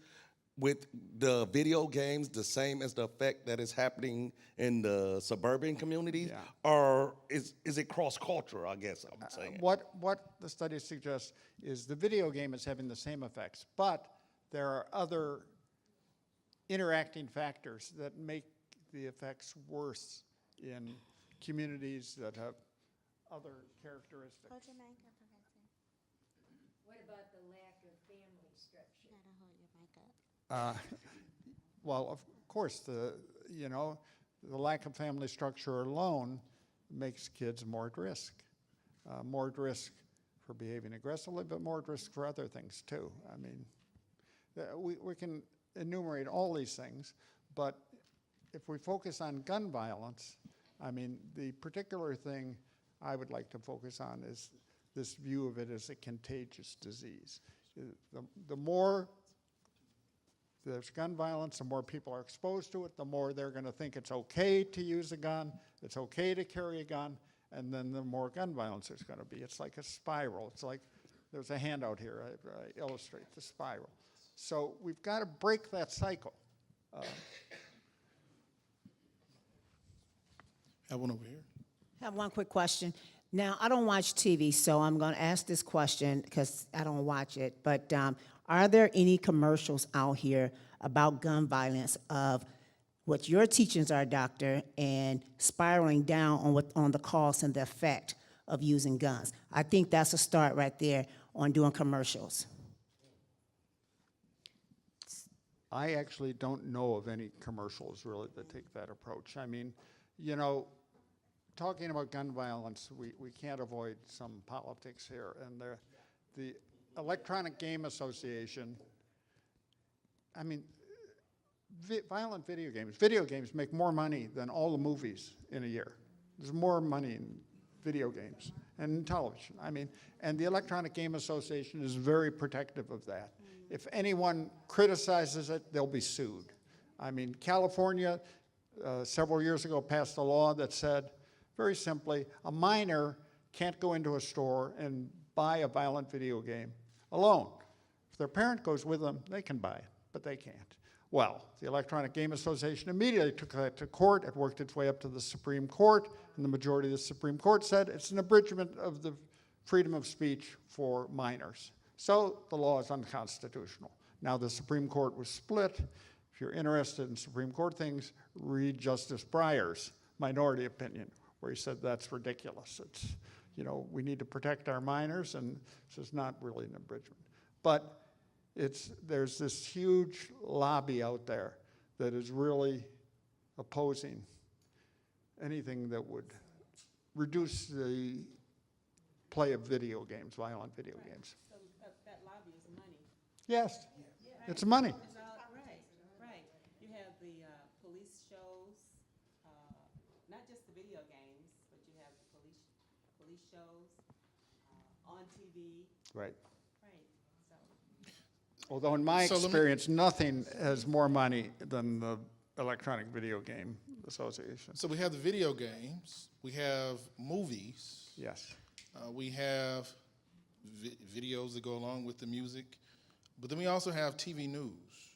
with the video games the same as the effect that is happening in the suburban communities? Yeah. Or is it cross-cultural, I guess I'm saying? What the study suggests is the video game is having the same effects, but there are other interacting factors that make the effects worse in communities that have other characteristics. What about the lack of family structure? Well, of course, the lack of family structure alone makes kids more at risk. More at risk for behaving aggressively, but more at risk for other things too. I mean, we can enumerate all these things, but if we focus on gun violence, I mean, the particular thing I would like to focus on is this view of it as a contagious disease. The more there's gun violence, the more people are exposed to it, the more they're going to think it's okay to use a gun, it's okay to carry a gun, and then the more gun violence there's going to be. It's like a spiral. It's like, there's a handout here, I illustrate the spiral. So we've got to break that cycle. Have one over here. I have one quick question. Now, I don't watch TV, so I'm going to ask this question because I don't watch it. But are there any commercials out here about gun violence of what your teachings are, doctor, and spiraling down on the cost and the effect of using guns? I think that's a start right there on doing commercials. I actually don't know of any commercials really that take that approach. I mean, talking about gun violence, we can't avoid some politics here. And the Electronic Game Association, I mean, violent video games make more money than all the movies in a year. There's more money in video games and in television. I mean, and the Electronic Game Association is very protective of that. If anyone criticizes it, they'll be sued. I mean, California several years ago passed a law that said, very simply, a minor can't go into a store and buy a violent video game alone. If their parent goes with them, they can buy it, but they can't. Well, the Electronic Game Association immediately took that to court. It worked its way up to the Supreme Court, and the majority of the Supreme Court said it's an abridgment of the freedom of speech for minors. So the law is unconstitutional. Now the Supreme Court was split. If you're interested in Supreme Court things, read Justice Breyer's minority opinion, where he said that's ridiculous. It's, we need to protect our minors, and this is not really an abridgment. But there's this huge lobby out there that is really opposing anything that would reduce the play of video games, violent video games. So that lobby is money. Yes, it's money. It's all, right. You have the police shows, not just the video games, but you have the police shows on TV. Right. Right. So. Although in my So let me- experience, nothing has more money than the Electronic Video Game Association. So we have the video games, we have movies, Yes. we have videos that go along with the music, but then we also have TV news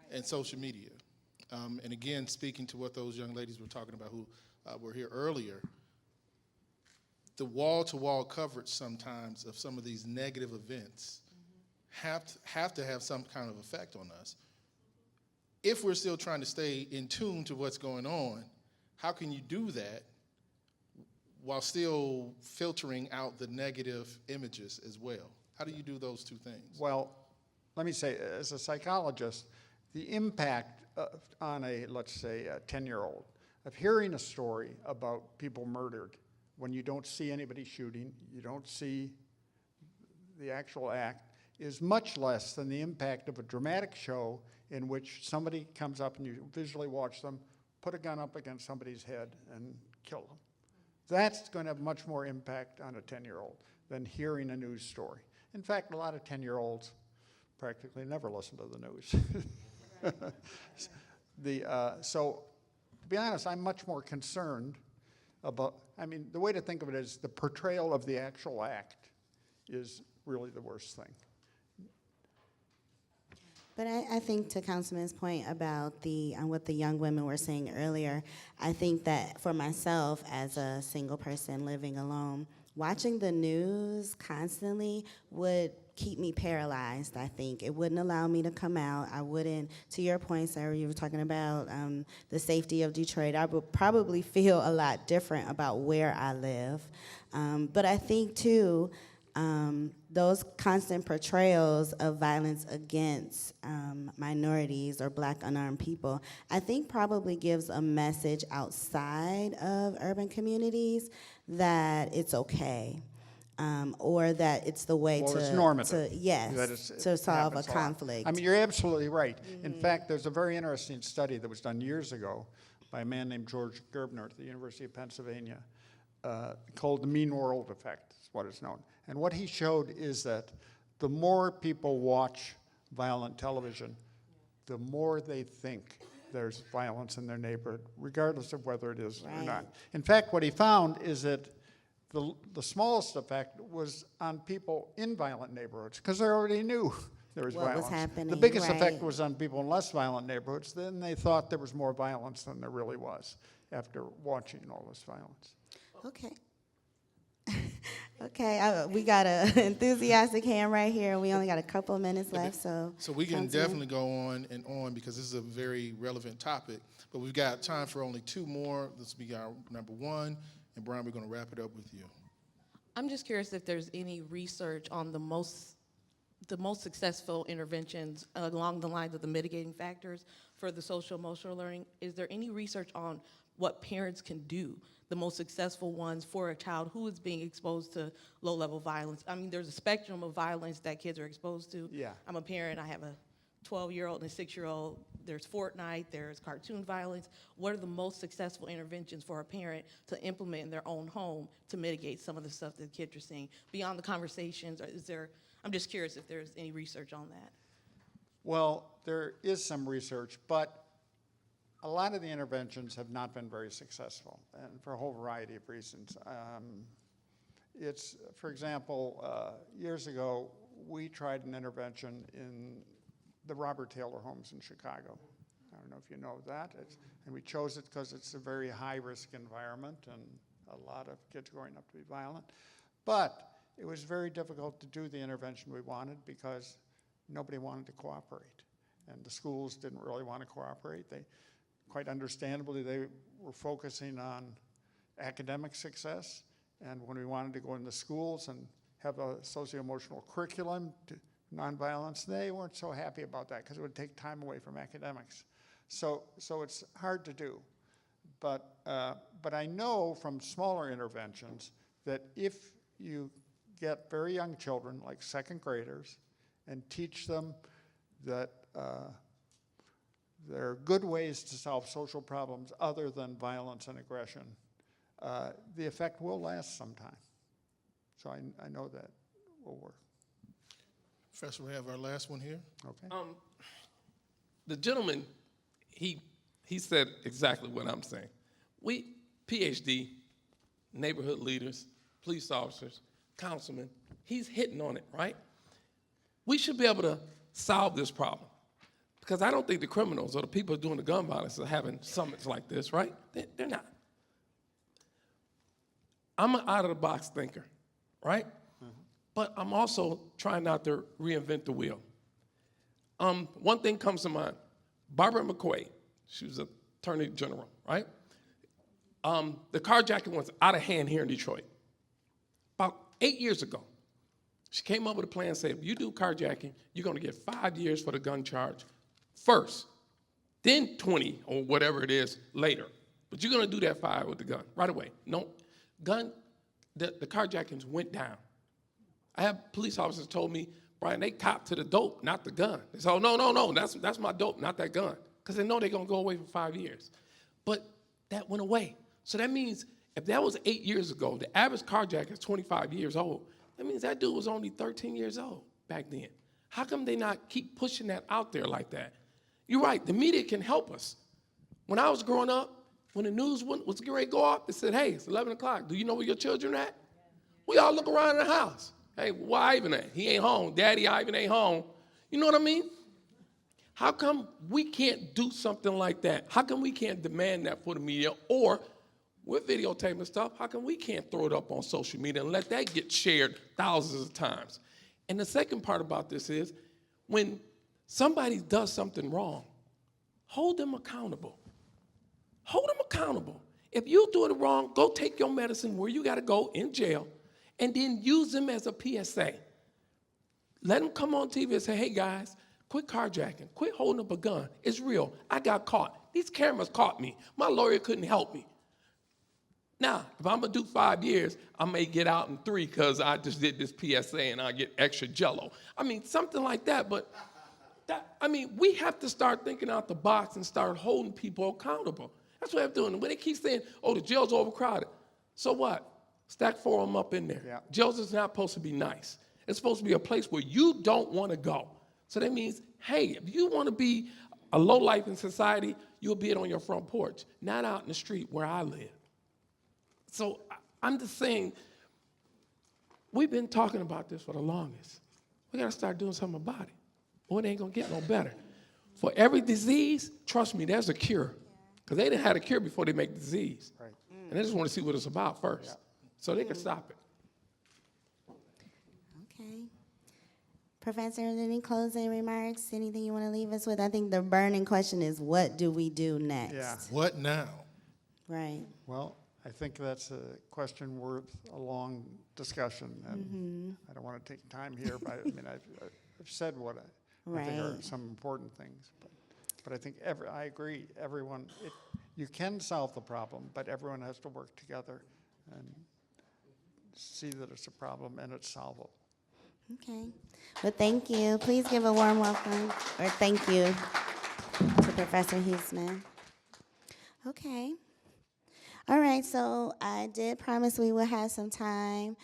and social media. And again, speaking to what those young ladies were talking about who were here earlier, the wall-to-wall coverage sometimes of some of these negative events have to have some kind of effect on us. If we're still trying to stay in tune to what's going on, how can you do that while still filtering out the negative images as well? How do you do those two things? Well, let me say, as a psychologist, the impact on let's say, a 10-year-old of hearing a story about people murdered when you don't see anybody shooting, you don't see the actual act, is much less than the impact of a dramatic show in which somebody comes up and you visually watch them put a gun up against somebody's head and kill them. That's going to have much more impact on a 10-year-old than hearing a news story. In fact, a lot of 10-year-olds practically never listen to the news. So, to be honest, I'm much more concerned about, the way to think of it is the portrayal of the actual act is really the worst thing. But I think to Councilman's point about what the young women were saying earlier, I think that for myself as a single person living alone, watching the news constantly would keep me paralyzed, I think. It wouldn't allow me to come out. I wouldn't, to your point, Sarah, you were talking about the safety of Detroit. I would probably feel a lot different about where I live. But I think, too, those constant portrayals of violence against minorities or black unarmed people, I think probably gives a message outside of urban communities that it's okay, or that it's the way it's normative. to solve a conflict. You're absolutely right. In fact, there's a very interesting study that was done years ago by a man named George Gerbner at the University of Pennsylvania called the mean world effect, is what it's known. And what he showed is that the more people watch violent television, the more they think there's violence in their neighborhood, regardless of whether it is or not. In fact, what he found is that the smallest effect was on people in violent neighborhoods, because they already knew there was violence. Was happening, the biggest effect was on people in less violent neighborhoods. Then they thought there was more violence than there really was after watching all this violence. Okay. Okay, we got an enthusiastic hand right here. We only got a couple of minutes left, so. So we can definitely go on and on because this is a very relevant topic, but we've got time for only two more. This will be our number one, and Brian, we're going to wrap it up with you. I'm just curious if there's any research on the most successful interventions along the lines of the mitigating factors for the social emotional learning. Is there any research on what parents can do, the most successful ones for a child who is being exposed to low-level violence? There's a spectrum of violence that kids are exposed to. Yeah. I'm a parent. I have a 12-year-old and a 6-year-old. There's Fortnite. There's cartoon violence. What are the most successful interventions for a parent to implement in their own home to mitigate some of the stuff that kids are seeing? Beyond the conversations, I'm just curious if there's any research on that. Well, there is some research, but a lot of the interventions have not been very successful, and for a whole variety of reasons. For example, years ago, we tried an intervention in the Robert Taylor homes in Chicago. I don't know if you know that. And we chose it because it's a very high-risk environment and a lot of kids growing up to be violent. But it was very difficult to do the intervention we wanted because nobody wanted to cooperate. And the schools didn't really want to cooperate. Quite understandably, they were focusing on academic success. And when we wanted to go into schools and have a socio-emotional curriculum to nonviolence. They weren't so happy about that because it would take time away from academics. So it's hard to do. But I know from smaller interventions that if you get very young children, like second graders, and teach them that there are good ways to solve social problems other than violence and aggression, the effect will last some time. So I know that will work. Professor, we have our last one here. Okay. The gentleman, he said exactly what I'm saying. We, PhD, neighborhood leaders, police officers, councilmen, he's hitting on it, right? We should be able to solve this problem. Because I don't think the criminals or the people doing the gun violence are having summits like this, right? They're not. I'm an out-of-the-box thinker, right? But I'm also trying not to reinvent the wheel. One thing comes to mind. Barbara McQuade, she was attorney general, right? The carjacking was out of hand here in Detroit. About 8 years ago, she came up with a plan and said, if you do carjacking, you're gonna get 5 years for the gun charge first, then 20 or whatever it is later. But you're gonna do that 5 with the gun right away. No, the carjackings went down. I have police officers told me, Brian, they cop to the dope, not the gun. They say, oh, no, that's my dope, not that gun. Because they know they're gonna go away for 5 years. But that went away. So that means if that was 8 years ago, the average carjacker is 25 years old. That means that dude was only 13 years old back then. How come they not keep pushing that out there like that? You're right, the media can help us. When I was growing up, when the news was getting ready to go off, they said, hey, it's 11 o'clock. Do you know where your children are at? We all look around in the house. Hey, where Ivan at? He ain't home. Daddy Ivan ain't home. You know what I mean? How come we can't do something like that? How come we can't demand that for the media? Or we're videotaping stuff. How come we can't throw it up on social media and let that get shared thousands of times? And the second part about this is when somebody does something wrong, hold them accountable. Hold them accountable. If you're doing it wrong, go take your medicine where you got to go in jail and then use them as a PSA. Let them come on TV and say, hey guys, quit carjacking, quit holding up a gun. It's real. I got caught. These cameras caught me. My lawyer couldn't help me. Now, if I'm gonna do 5 years, I may get out in 3 because I just did this PSA and I get extra jello. I mean, something like that, but we have to start thinking out the box and start holding people accountable. That's what I'm doing. When they keep saying, oh, the jail's overcrowded, so what? Stack 4 of them up in there. Yeah. Jails is not supposed to be nice. It's supposed to be a place where you don't want to go. So that means, hey, if you want to be a low life in society, you'll be it on your front porch, not out in the street where I live. So I'm just saying, we've been talking about this for the longest. We got to start doing something about it, or it ain't going to get no better. For every disease, trust me, there's a cure. Because they didn't have a cure before they make the disease. Right. And they just want to see what it's about first, so they can stop it. Okay. Professor, any closing remarks? Anything you want to leave us with? I think the burning question is, what do we do next? Yeah. What now? Right. Well, I think that's a question worth a long discussion, and I don't want to take time here, but I mean, I've said what I think are some important things. But I think I agree, everyone, you can solve the problem, but everyone has to work together and see that it's a problem and it's solvable. Okay. Well, thank you. Please give a warm welcome, or thank you, to Professor Huesman. Okay. All right, so I did promise we would have some time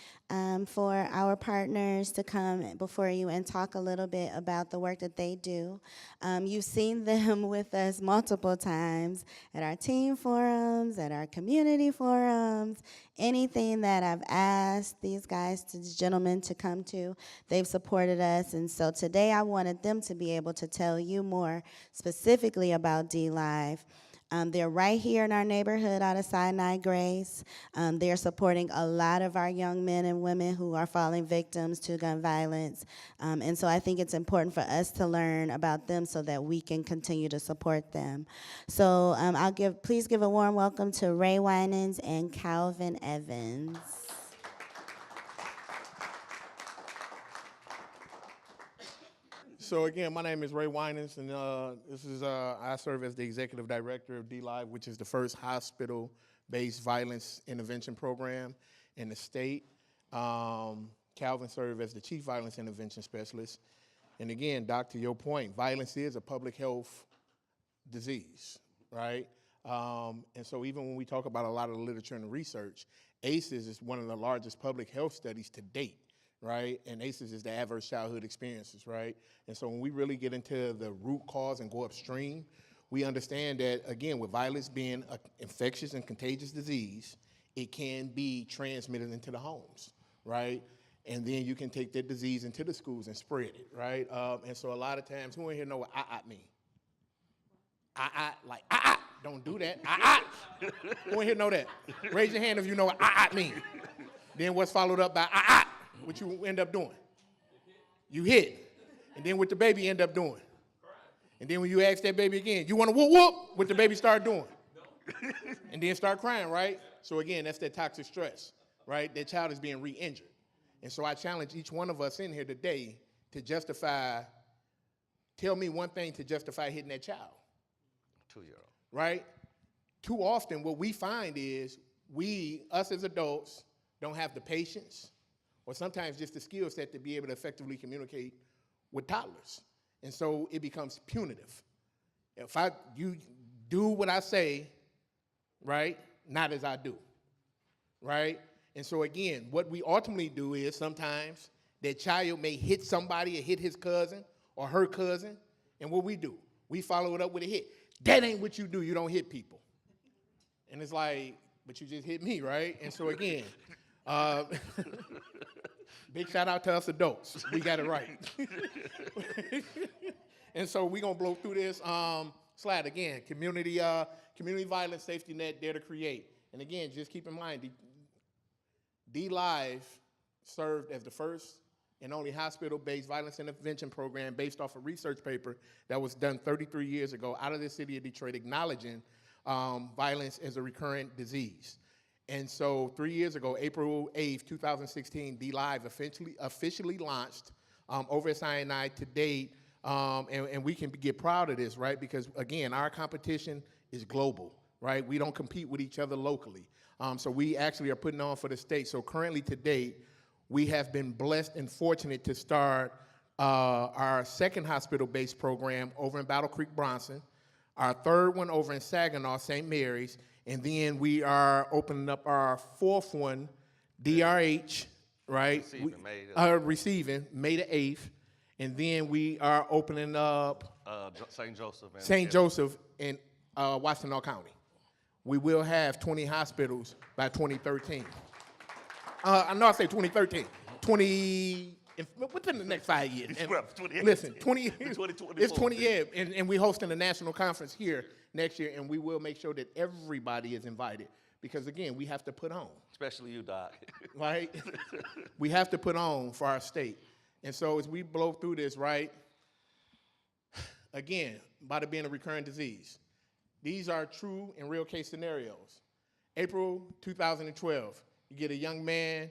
for our partners to come before you and talk a little bit about the work that they do. You've seen them with us multiple times at our team forums, at our community forums, anything that I've asked these gentlemen to come to, they've supported us. And so today I wanted them to be able to tell you more specifically about D-Live. They're right here in our neighborhood out of Sinai Grace. They're supporting a lot of our young men and women who are falling victims to gun violence. And so I think it's important for us to learn about them so that we can continue to support them. So please give a warm welcome to Ray Winans and Calvin Evans. So again, my name is Ray Winans, and I serve as the executive director of D-Live, which is the first hospital-based violence intervention program in the state. Calvin served as the chief violence intervention specialist. And again, Doc, to your point, violence is a public health disease, right? And so even when we talk about a lot of the literature and research, ACEs is one of the largest public health studies to date, right? And ACEs is the adverse childhood experiences, right? And so when we really get into the root cause and go upstream, we understand that, again, with violence being an infectious and contagious disease, it can be transmitted into the homes, right? And then you can take that disease into the schools and spread it, right? And so a lot of times, who in here know what mean? Don't do that. Who in here know that? Raise your hand if you know what mean. Then what's followed up by what you end up doing? You hit. And then what the baby end up doing? And then when you ask that baby again, you want to whoop whoop, what the baby start doing? And then start crying, right? So again, that's that toxic stress, right? That child is being re-injured. And so I challenge each one of us in here today to tell me one thing to justify hitting that child. 2-year-old. Right? Too often what we find is us as adults, don't have the patience or sometimes just the skill set to be able to effectively communicate with toddlers. And so it becomes punitive. If you do what I say, right, not as I do, right? And so again, what we ultimately do is sometimes that child may hit somebody or hit his cousin or her cousin, and what we do, we follow it up with a hit. That ain't what you do. You don't hit people. And it's like, but you just hit me, right? And so again, big shout out to us adults. We got it right. And so we're going to blow through this slide again. Community violence safety net, dare to create. And again, just keep in mind, D-Live served as the first and only hospital-based violence intervention program based off a research paper that was done 33 years ago out of the city of Detroit, acknowledging violence as a recurrent disease. And so 3 years ago, April 8th, 2016, D-Live officially launched over at Sinai to date, and we can get proud of this, right? Because again, our competition is global, right? We don't compete with each other locally. So we actually are putting on for the state. So currently to date, we have been blessed and fortunate to start our second hospital-based program over in Battle Creek, Bronson, our third one over in Saginaw, St. Mary's, and then we are opening up our fourth one, DRH, right? Receiving May the 8th, and then we are opening up St. Joseph in Washtenaw County. We will have 20 hospitals by 2013. I know I say 2013. Within the next 5 years. Listen, 20 years. It's 20 years, and we're hosting a national conference here next year, and we will make sure that everybody is invited because, again, we have to put on. Especially you, Doc. Right? We have to put on for our state. And so as we blow through this, right, again, about it being a recurrent disease, these are true and real case scenarios. April 2012, you get a young man,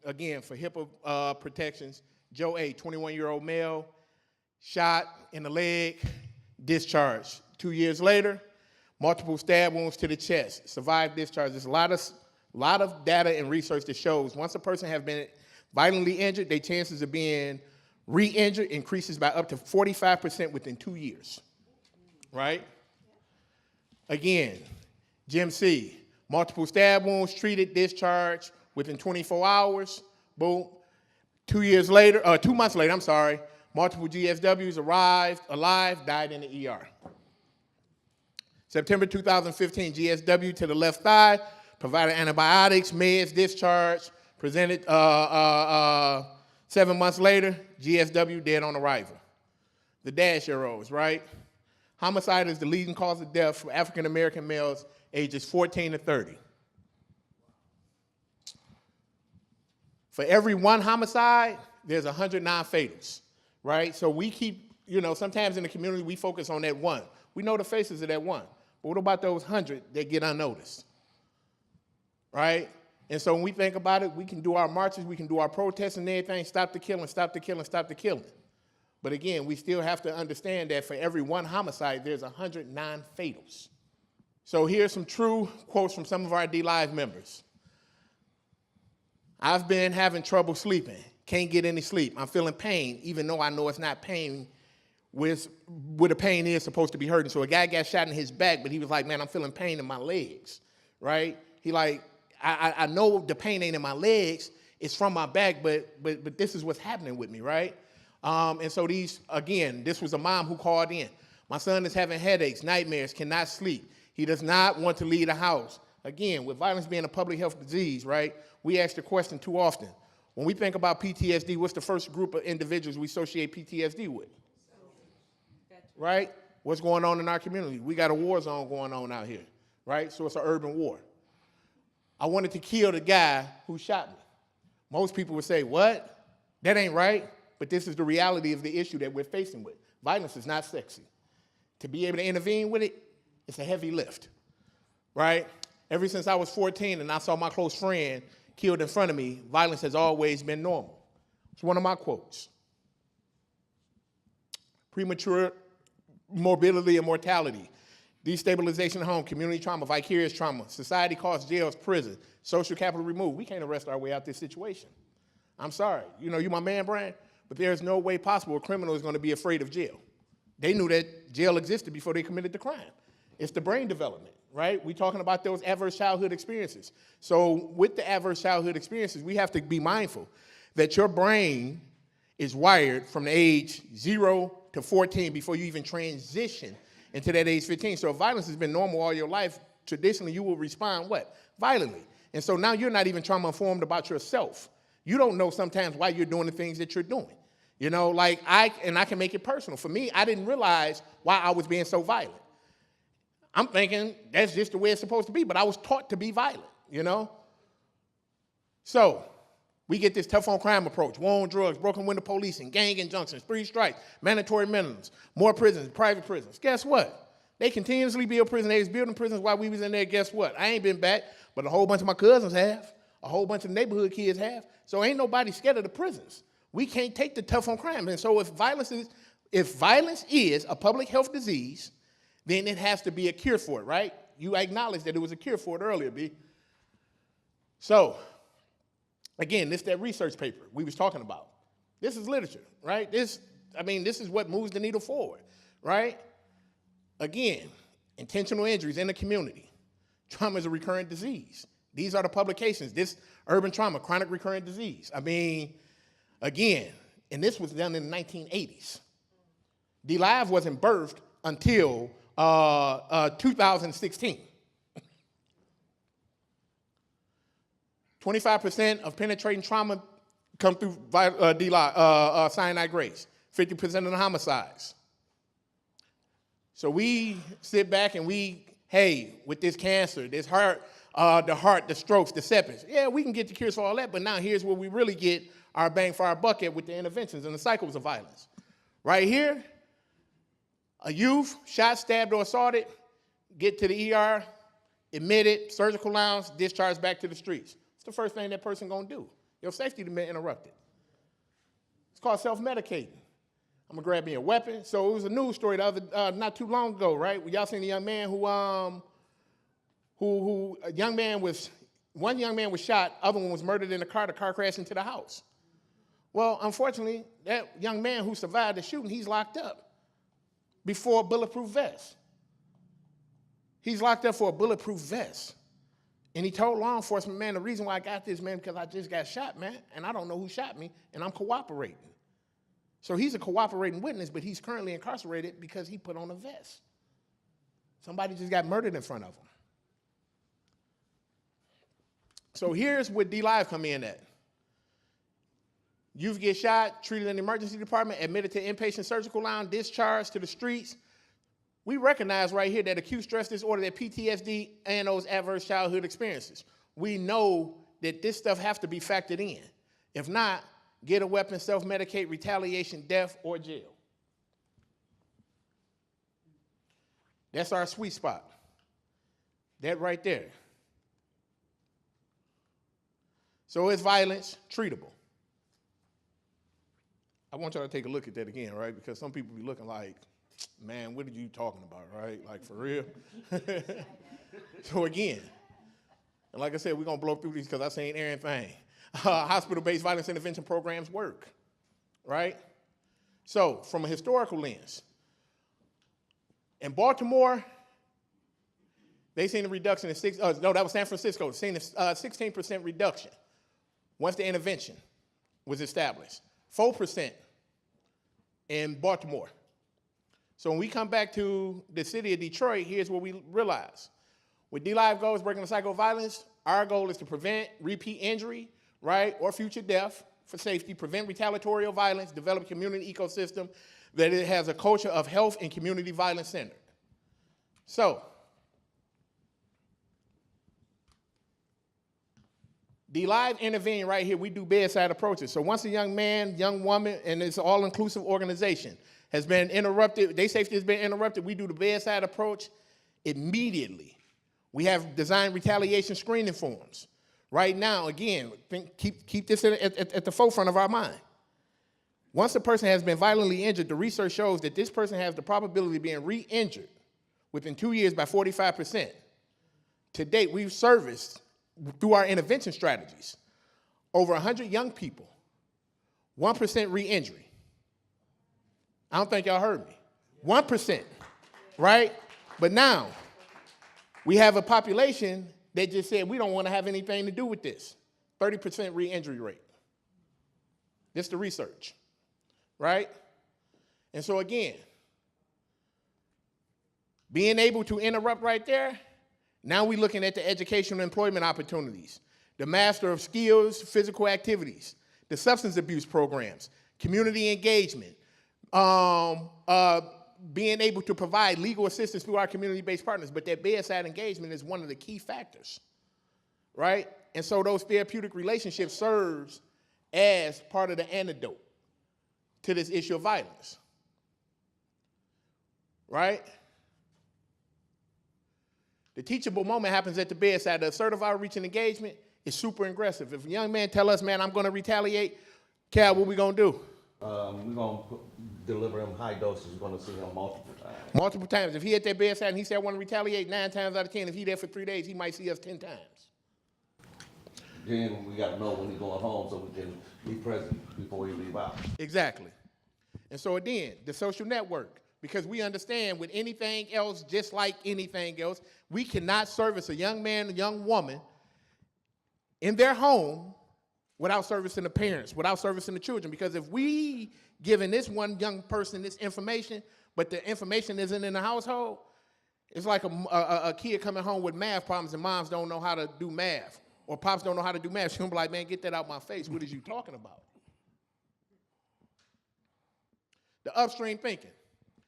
again, for HIPAA protections, Joe A., 21-year-old male, shot in the leg, discharged. 2 years later, multiple stab wounds to the chest, survived discharge. There's a lot of data and research that shows once a person has been violently injured, their chances of being re-injured increases by up to 45% within 2 years, right? Again, Jim C., multiple stab wounds, treated, discharged within 24 hours, boom. 2 months later, multiple GSWs arrived alive, died in the ER. September 2015, GSW to the left thigh, provided antibiotics, meds, discharged, presented 7 months later, GSW dead on arrival. The dash arrows, right? Homicide is the leading cause of death for African-American males ages 14 to 30. For every one homicide, there's 100 non-fatals, right? So we keep, sometimes in the community, we focus on that one. We know the faces of that one. But what about those 100 that get unnoticed, right? And so when we think about it, we can do our marches, we can do our protests and everything, stop the killing, stop the killing, stop the killing. But again, we still have to understand that for every one homicide, there's 109 fatals. So here's some true quotes from some of our D-Live members. I've been having trouble sleeping. Can't get any sleep. I'm feeling pain, even though I know it's not pain where the pain is supposed to be hurting. So a guy got shot in his back, but he was like, man, I'm feeling pain in my legs, right? He like, I know the pain ain't in my legs, it's from my back, but this is what's happening with me, right? And so this was a mom who called in. My son is having headaches, nightmares, cannot sleep. He does not want to leave the house. Again, with violence being a public health disease, right, we ask the question too often. When we think about PTSD, what's the first group of individuals we associate PTSD with? Right? What's going on in our community? We got a war zone going on out here, right? So it's an urban war. I wanted to kill the guy who shot me. Most people would say, what? That ain't right. But this is the reality of the issue that we're facing with. Violence is not sexy. To be able to intervene with it, it's a heavy lift, right? Ever since I was 14 and I saw my close friend killed in front of me, violence has always been normal. It's one of my quotes. Premature morbidity and mortality, destabilization at home, community trauma, vicarious trauma, society costs, jails, prison, social capital removed. We can't arrest our way out this situation. I'm sorry. You know, you my man, Brian, but there's no way possible a criminal is going to be afraid of jail. They knew that jail existed before they committed the crime. It's the brain development, right? We're talking about those adverse childhood experiences. So with the adverse childhood experiences, we have to be mindful that your brain is wired from the age 0 to 14 before you even transition into that age 15. So if violence has been normal all your life, traditionally you will respond what? Violently. And so now you're not even trauma-informed about yourself. You don't know sometimes why you're doing the things that you're doing. You know, like I can make it personal. For me, I didn't realize why I was being so violent. I'm thinking that's just the way it's supposed to be, but I was taught to be violent, you know? So we get this tough on crime approach, war on drugs, broken window policing, gang injunctions, 3 strikes, mandatory minimums, more prisons, private prisons. Guess what? They continuously build prisons. They was building prisons while we was in there. Guess what? I ain't been back, but a whole bunch of my cousins have. A whole bunch of neighborhood kids have. So ain't nobody scared of the prisons. We can't take the tough on crime. And so if violence is a public health disease, then it has to be a cure for it, right? You acknowledged that it was a cure for it earlier, B. So, again, this is that research paper we was talking about. This is literature, right? This is what moves the needle forward, right? Again, intentional injuries in the community. Trauma is a recurrent disease. These are the publications. This urban trauma, chronic recurrent disease. Again, and this was done in the 1980s. D-Live wasn't birthed until 2016. 25% of penetrating trauma come through cyanide grace. 50% of the homicides. So we sit back and with this cancer, this heart, the strokes, the sepsis. Yeah, we can get the cures for all that, but now here's where we really get our bang for our buck with the interventions and the cycles of violence. Right here, a youth shot, stabbed, or assaulted, get to the ER, admitted, surgical lounge, discharged back to the streets. What's the first thing that person gonna do? Your safety has been interrupted. It's called self-medicating. I'm gonna grab me a weapon. So it was a news story not too long ago, right? Y'all seen the young man one young man was shot, other one was murdered in the car crashed into the house. Well, unfortunately, that young man who survived the shooting, he's locked up before a bulletproof vest. He's locked up for a bulletproof vest. And he told law enforcement, man, the reason why I got this, man, because I just got shot, man, and I don't know who shot me, and I'm cooperating. So he's a cooperating witness, but he's currently incarcerated because he put on a vest. Somebody just got murdered in front of him. So here's where D-Live come in at. Youth get shot, treated in the emergency department, admitted to inpatient surgical lounge, discharged to the streets. We recognize right here that acute stress disorder, that PTSD, and those adverse childhood experiences. We know that this stuff has to be factored in. If not, get a weapon, self-medicate, retaliation, death, or jail. That's our sweet spot. That right there. So is violence treatable? I want y'all to take a look at that again, right? Because some people be looking like, man, what are you talking about, right? Like, for real? So again, and like I said, we're going to blow through these because I seen everything. Hospital-based violence intervention programs work, right? So from a historical lens, in Baltimore, they seen a reduction in that was San Francisco, seen a 16% reduction once the intervention was established. 4% in Baltimore. So when we come back to the city of Detroit, here's what we realize. With D-Live goals, breaking the cycle of violence, our goal is to prevent repeat injury, right, or future death for safety, prevent retaliatory violence, develop a community ecosystem that it has a culture of health and community violence centered. So, D-Live intervene right here, we do bedside approaches. So once a young man, young woman, and it's an all-inclusive organization, has been interrupted, their safety has been interrupted, we do the bedside approach immediately. We have designed retaliation screening forms. Right now, again, keep this at the forefront of our mind. Once a person has been violently injured, the research shows that this person has the probability of being re-injured within 2 years by 45%. To date, we've serviced, through our intervention strategies, over 100 young people, 1% re-injury. I don't think y'all heard me. 1%, right? But now, we have a population that just said, we don't want to have anything to do with this. 30% re-injury rate. This is the research, right? And so again, being able to interrupt right there, now we're looking at the educational employment opportunities, the master of skills, physical activities, the substance abuse programs, community engagement, being able to provide legal assistance through our community-based partners, but that bedside engagement is one of the key factors, right? And so those therapeutic relationships serves as part of the antidote to this issue of violence, right? The teachable moment happens at the bedside. The assertive outreach and engagement is super aggressive. If a young man tell us, man, I'm gonna retaliate, Cal, what we gonna do? We're going to deliver him high doses. We're going to see him multiple times. Multiple times. If he at that bedside and he said, I want to retaliate, 9 times out of 10, if he there for 3 days, he might see us 10 times. Then we got to know when he's going home so we can be present before he leave out. Exactly. And so again, the social network, because we understand with anything else, just like anything else, we cannot service a young man, a young woman in their home without servicing the parents, without servicing the children. Because if we giving this one young person this information, but the information isn't in the household, it's like a kid coming home with math problems and moms don't know how to do math, or pops don't know how to do math. She'll be like, man, get that out my face. What is you talking about? The upstream thinking.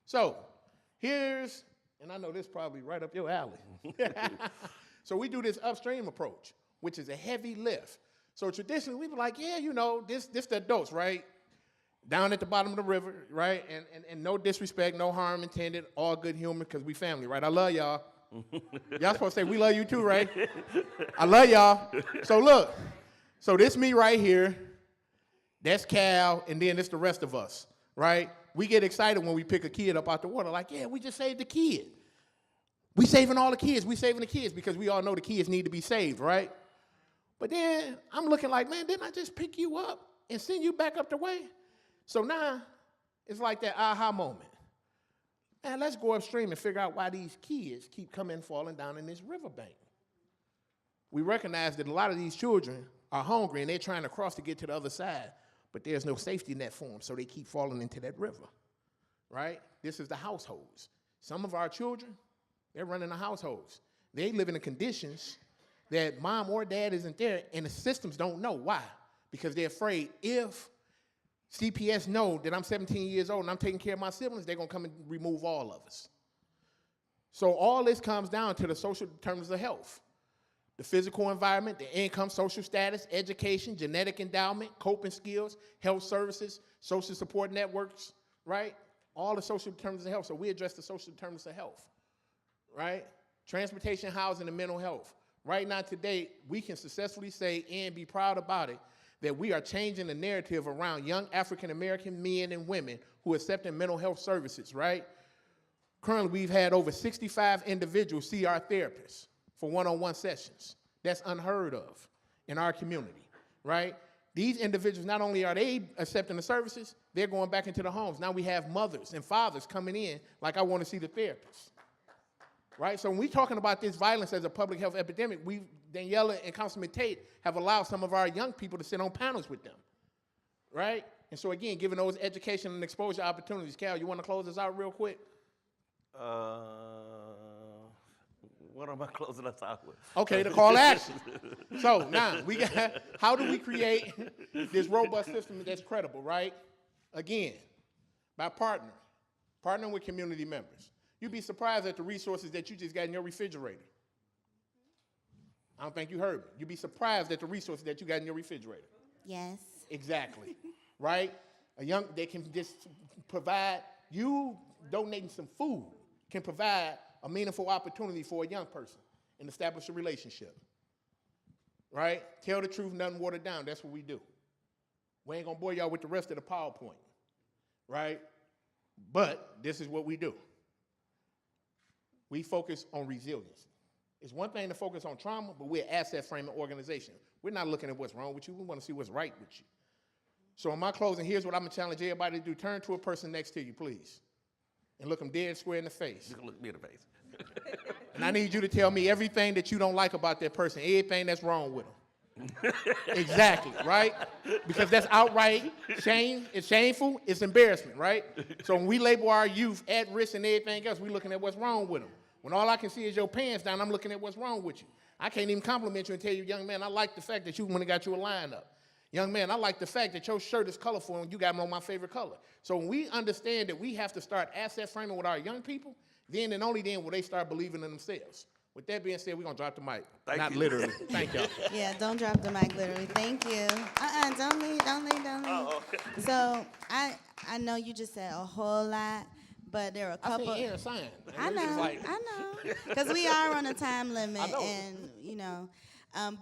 So here's, and I know this is probably right up your alley. So we do this upstream approach, which is a heavy lift. So traditionally, we be like, yeah, you know, this the adults, right? Down at the bottom of the river, right? And no disrespect, no harm intended, all good humor, because we family, right? I love y'all. Y'all supposed to say, we love you too, right? I love y'all. So look, so this me right here, that's Cal, and then it's the rest of us, right? We get excited when we pick a kid up out the water, like, yeah, we just saved the kid. We saving all the kids, we saving the kids, because we all know the kids need to be saved, right? But then I'm looking like, man, didn't I just pick you up and send you back up the way? So now it's like that aha moment. Man, let's go upstream and figure out why these kids keep coming falling down in this riverbank. We recognize that a lot of these children are hungry and they're trying to cross to get to the other side, but there's no safety net for them, so they keep falling into that river, right? This is the households. Some of our children, they're running the households. They live in the conditions that mom or dad isn't there, and the systems don't know why, because they're afraid if CPS know that I'm 17 years old and I'm taking care of my siblings, they're gonna come and remove all of us. So all this comes down to the social determinants of health. The physical environment, the income, social status, education, genetic endowment, coping skills, health services, social support networks, right? All the social determinants of health. So we address the social determinants of health, right? Transportation, housing, and mental health. Right now, today, we can successfully say and be proud about it that we are changing the narrative around young African-American men and women who are accepting mental health services, right? Currently, we've had over 65 individuals see our therapists for one-on-one sessions. That's unheard of in our community, right? These individuals, not only are they accepting the services, they're going back into the homes. Now we have mothers and fathers coming in like, I want to see the therapist, right? So when we're talking about this violence as a public health epidemic, Daniela and Councilman Tate have allowed some of our young people to sit on panels with them, right? And so again, giving those education and exposure opportunities. Cal, you want to close us out real quick? What am I closing us out with? Okay, the call to action. So now, how do we create this robust system that's credible, right? Again, by partnering with community members. You'd be surprised at the resources that you just got in your refrigerator. I don't think you heard me. You'd be surprised at the resources that you got in your refrigerator. Yes. Exactly, right? They can just provide, you donating some food can provide a meaningful opportunity for a young person and establish a relationship, right? Tell the truth, nothing watered down. That's what we do. We ain't gonna bore y'all with the rest of the PowerPoint, right? But this is what we do. We focus on resilience. It's one thing to focus on trauma, but we're an asset framing organization. We're not looking at what's wrong with you. We want to see what's right with you. So in my closing, here's what I'm gonna challenge everybody to do. Turn to a person next to you, please, and look them dead square in the face. You can look me in the face. And I need you to tell me everything that you don't like about that person, everything that's wrong with them. Exactly, right? Because that's outright shame. It's shameful. It's embarrassment, right? So when we label our youth at risk and everything else, we're looking at what's wrong with them. When all I can see is your pants down, I'm looking at what's wrong with you. I can't even compliment you and tell you, young man, I like the fact that you went and got you a lineup. Young man, I like the fact that your shirt is colorful and you got on my favorite color. So when we understand that we have to start asset framing with our young people, then and only then will they start believing in themselves. With that being said, we're going to drop the mic. Not literally. Thank y'all. Yeah, don't drop the mic literally. Thank you. Don't leave. So I know you just said a whole lot, but there are a couple. I said sign. I know. Because we are on a time limit, and you know.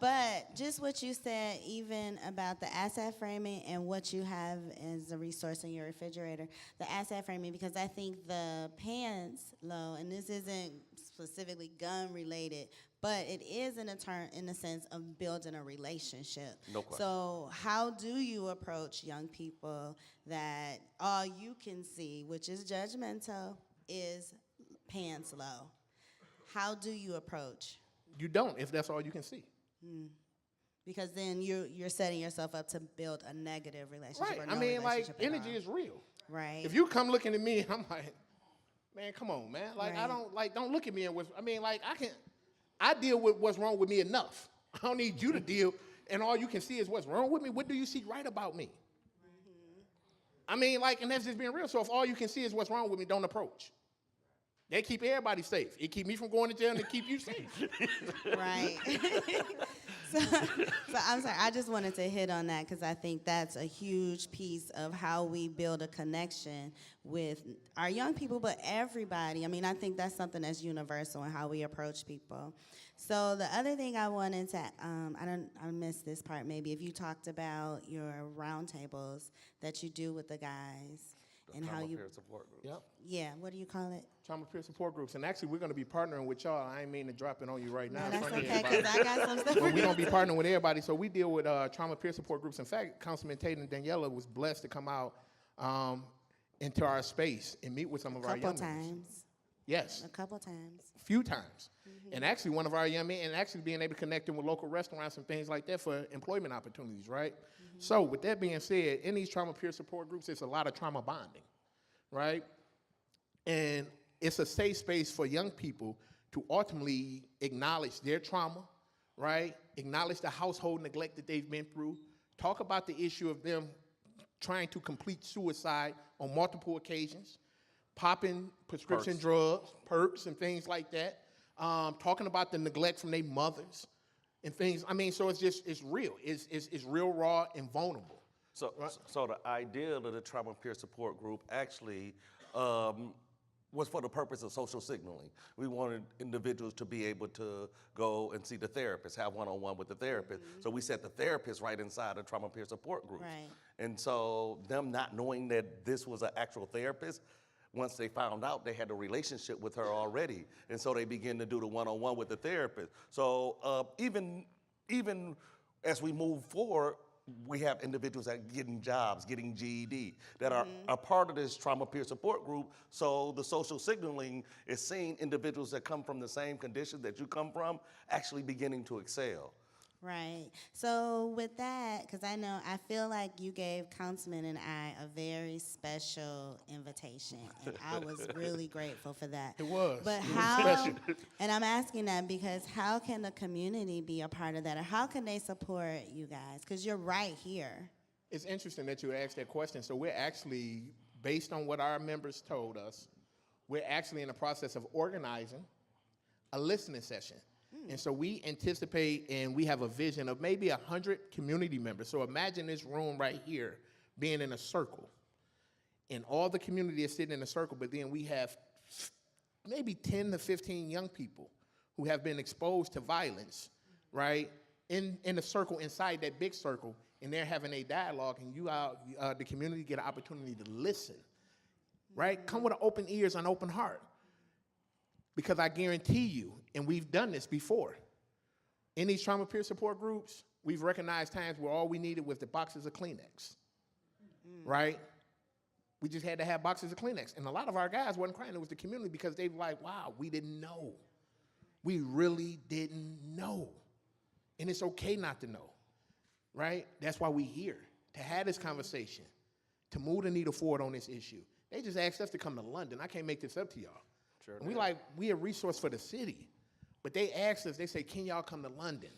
But just what you said, even about the asset framing and what you have as a resource in your refrigerator, the asset framing, because I think the pants, Lo, and this isn't specifically gun related, but it is in a sense of building a relationship. No question. So how do you approach young people that all you can see, which is judgmental, is pants low? How do you approach? You don't, if that's all you can see. Because then you're setting yourself up to build a negative relationship. Right. Or no I mean, like, relationship at energy all. is real. Right. If you come looking at me, I'm like, man, come on, man. Like, Right. don't look at me and I deal with what's wrong with me enough. I don't need you to deal, and all you can see is what's wrong with me. What do you see right about me? I mean, like, and that's just being real. So if all you can see is what's wrong with me, don't approach. They keep everybody safe. It keep me from going to jail and it keep you safe. Right. So I'm sorry, I just wanted to hit on that because I think that's a huge piece of how we build a connection with our young people, but everybody. I mean, I think that's something that's universal in how we approach people. So the other thing I wanted to, I missed this part maybe, if you talked about your roundtables that you do with the guys. And how you peer support groups. Yep. Yeah, what do you call it? Trauma peer support groups. And actually, we're going to be partnering with y'all. I ain't mean to drop it on you right now. No, that's Front okay, end, because I got some stuff. But we're going to be partnering with everybody. So we deal with trauma peer support groups. In fact, Councilman Tate and Daniela was blessed to come out into our space and meet with some of our young men. A couple times. Yes. A couple times. A few times. And actually, one of our young men, and actually being able to connect them with local restaurants and things like that for employment opportunities, right? So with that being said, in these trauma peer support groups, it's a lot of trauma bonding. Right? And it's a safe space for young people to ultimately acknowledge their trauma, right? Acknowledge the household neglect that they've been through. Talk about the issue of them trying to complete suicide on multiple occasions, popping prescription drugs, perks, and things like that. Talking about the neglect from their mothers and things. I mean, so it's real. It's real, raw, and vulnerable. So the idea of the trauma peer support group actually was for the purpose of social signaling. We wanted individuals to be able to go and see the therapist, have one-on-one with the therapist. So we set the therapist right inside a trauma peer support group. Right. And so them not knowing that this was an actual therapist, once they found out, they had a relationship with her already. And so they began to do the one-on-one with the therapist. So even as we move forward, we have individuals that are getting jobs, getting GED, that are a part of this trauma peer support group. So the social signaling is seeing individuals that come from the same condition that you come from actually beginning to excel. Right. So with that, because I feel like you gave Councilman and I a very special invitation, and I was really grateful for that. It was. But It was how, special. and I'm asking that because how can the community be a part of that, or how can they support you guys? Because you're right here. It's interesting that you asked that question. So we're actually, based on what our members told us, we're actually in the process of organizing a listening session. And so we anticipate and we have a vision of maybe 100 community members. So imagine this room right here being in a circle. And all the community is sitting in a circle, but then we have maybe 10 to 15 young people who have been exposed to violence, right? In a circle inside that big circle, and they're having a dialogue, and the community get an opportunity to listen, right? Come with an open ears and open heart. Because I guarantee you, and we've done this before, in these trauma peer support groups, we've recognized times where all we needed was the boxes of Kleenex, right? We just had to have boxes of Kleenex. And a lot of our guys wasn't crying. It was the community because they were like, wow, we didn't know. We really didn't know. And it's okay not to know, right? That's why we're here, to have this conversation, to move the needle forward on this issue. They just asked us to come to London. I can't make this up to y'all. Sure. And we a resource for the city. But they asked us, they say, can y'all come to London?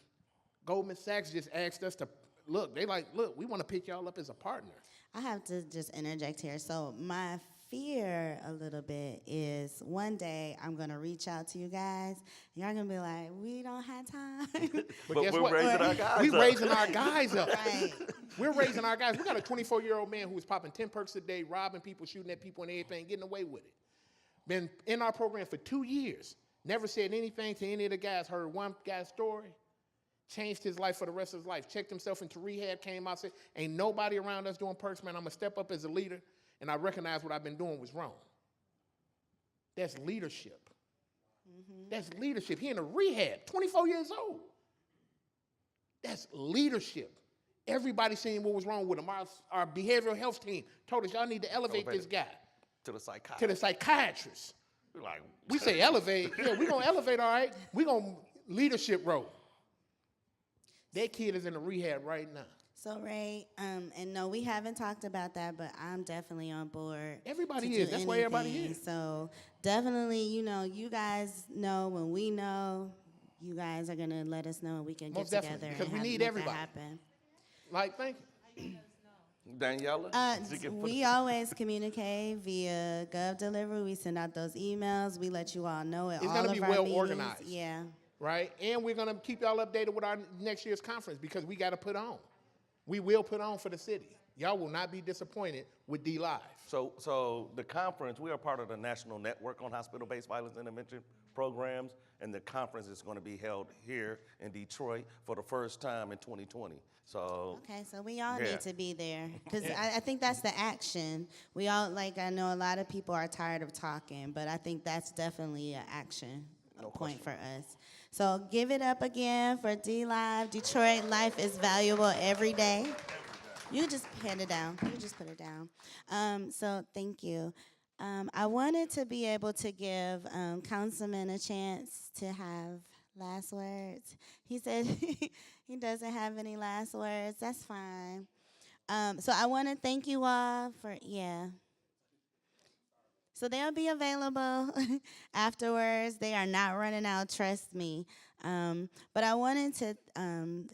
Goldman Sachs just asked us to, look, we want to pick y'all up as a partner. I have to just interject here. So my fear a little bit is one day I'm going to reach out to you guys, and y'all going to be like, we don't have time. But guess we're what? raising our guys We're up. raising our guys up. Right. We're raising our guys. We got a 24-year-old man who was popping 10 perks a day, robbing people, shooting at people and everything, getting away with it. Been in our program for 2 years. Never said anything to any of the guys. Heard one guy's story. Changed his life for the rest of his life. Checked himself into rehab, came out, said, ain't nobody around us doing perks, man. I'm going to step up as a leader, and I recognize what I've been doing was wrong. That's leadership. That's leadership. He in a rehab, 24 years old. That's leadership. Everybody seeing what was wrong with him. Our behavioral health team told us, y'all need to elevate this guy. To the psychiatrist. To the psychiatrist. We're like, We say elevate. Yeah, we're going to elevate, all right? We're going to leadership role. That kid is in a rehab right now. So, Ray, and no, we haven't talked about that, but I'm definitely on board. Everybody to is. do That's why everybody anything. is. So, definitely, you guys know when we know, you guys are going to let us know and we can Most get definitely, together because and we need make everybody. that happen. Thank you. Daniela? We always communicate via GovDelivery. We send out those emails. We let you all know it. It's going to be well organized. Yeah. Right? And we're going to keep y'all updated with our next year's conference because we got to put on. We will put on for the city. Y'all will not be disappointed with D-Live. So the conference, we are part of the National Network on Hospital-Based Violence Intervention Programs, and the conference is going to be held here in Detroit for the first time in 2020. So Okay, so we all need to be there because I think that's the action. We all, I know a lot of people are tired of talking, but I think that's definitely an action point for us. So give it up again for D-Live. Detroit, life is valuable every day. You can just hand it down. You can just put it down. So thank you. I wanted to be able to give Councilman a chance to have last words. He said he doesn't have any last words. That's fine. So I want to thank you all for, So they'll be available afterwards. They are not running out, trust me. But I wanted to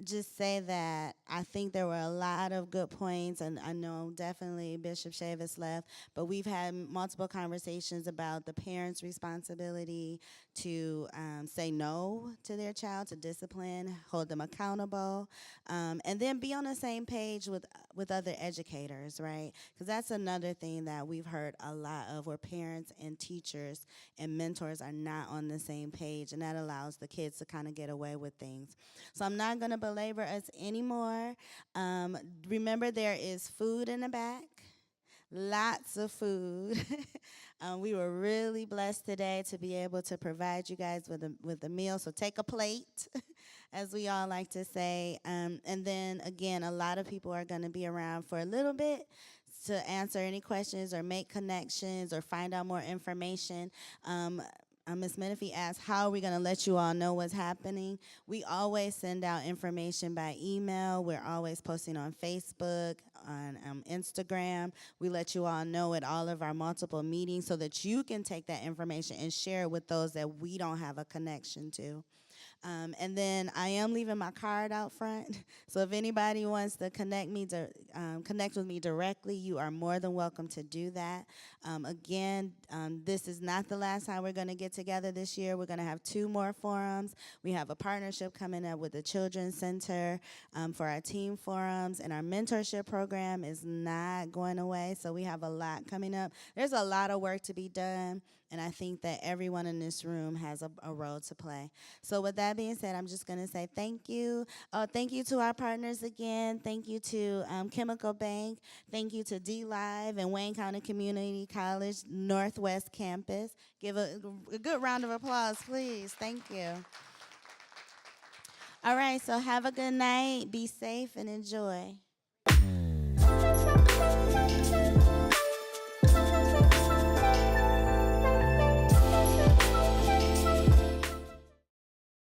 just say that I think there were a lot of good points, and I know definitely Bishop Chavis left, but we've had multiple conversations about the parents' responsibility to say no to their child, to discipline, hold them accountable, and then be on the same page with other educators, right? Because that's another thing that we've heard a lot of, where parents and teachers and mentors are not on the same page, and that allows the kids to kind of get away with things. So I'm not going to belabor us anymore. Remember, there is food in the back. Lots of food. We were really blessed today to be able to provide you guys with a meal. So take a plate, as we all like to say. And then, again, a lot of people are going to be around for a little bit to answer any questions or make connections or find out more information. Ms. Menifee asked, how are we going to let you all know what's happening? We always send out information by email. We're always posting on Facebook, on Instagram. We let you all know at all of our multiple meetings so that you can take that information and share it with those that we don't have a connection to. And then I am leaving my card out front. So if anybody wants to connect with me directly, you are more than welcome to do that. Again, this is not the last time we're going to get together this year. We're going to have 2 more forums. We have a partnership coming up with the Children's Center for our team forums, and our mentorship program is not going away. So we have a lot coming up. There's a lot of work to be done, and I think that everyone in this room has a role to play. So with that being said, I'm just going to say thank you. Thank you to our partners again. Thank you to Chemical Bank. Thank you to D-Live and Wayne County Community College Northwest Campus. Give a good round of applause, please. Thank you. All right, so have a good night. Be safe and enjoy.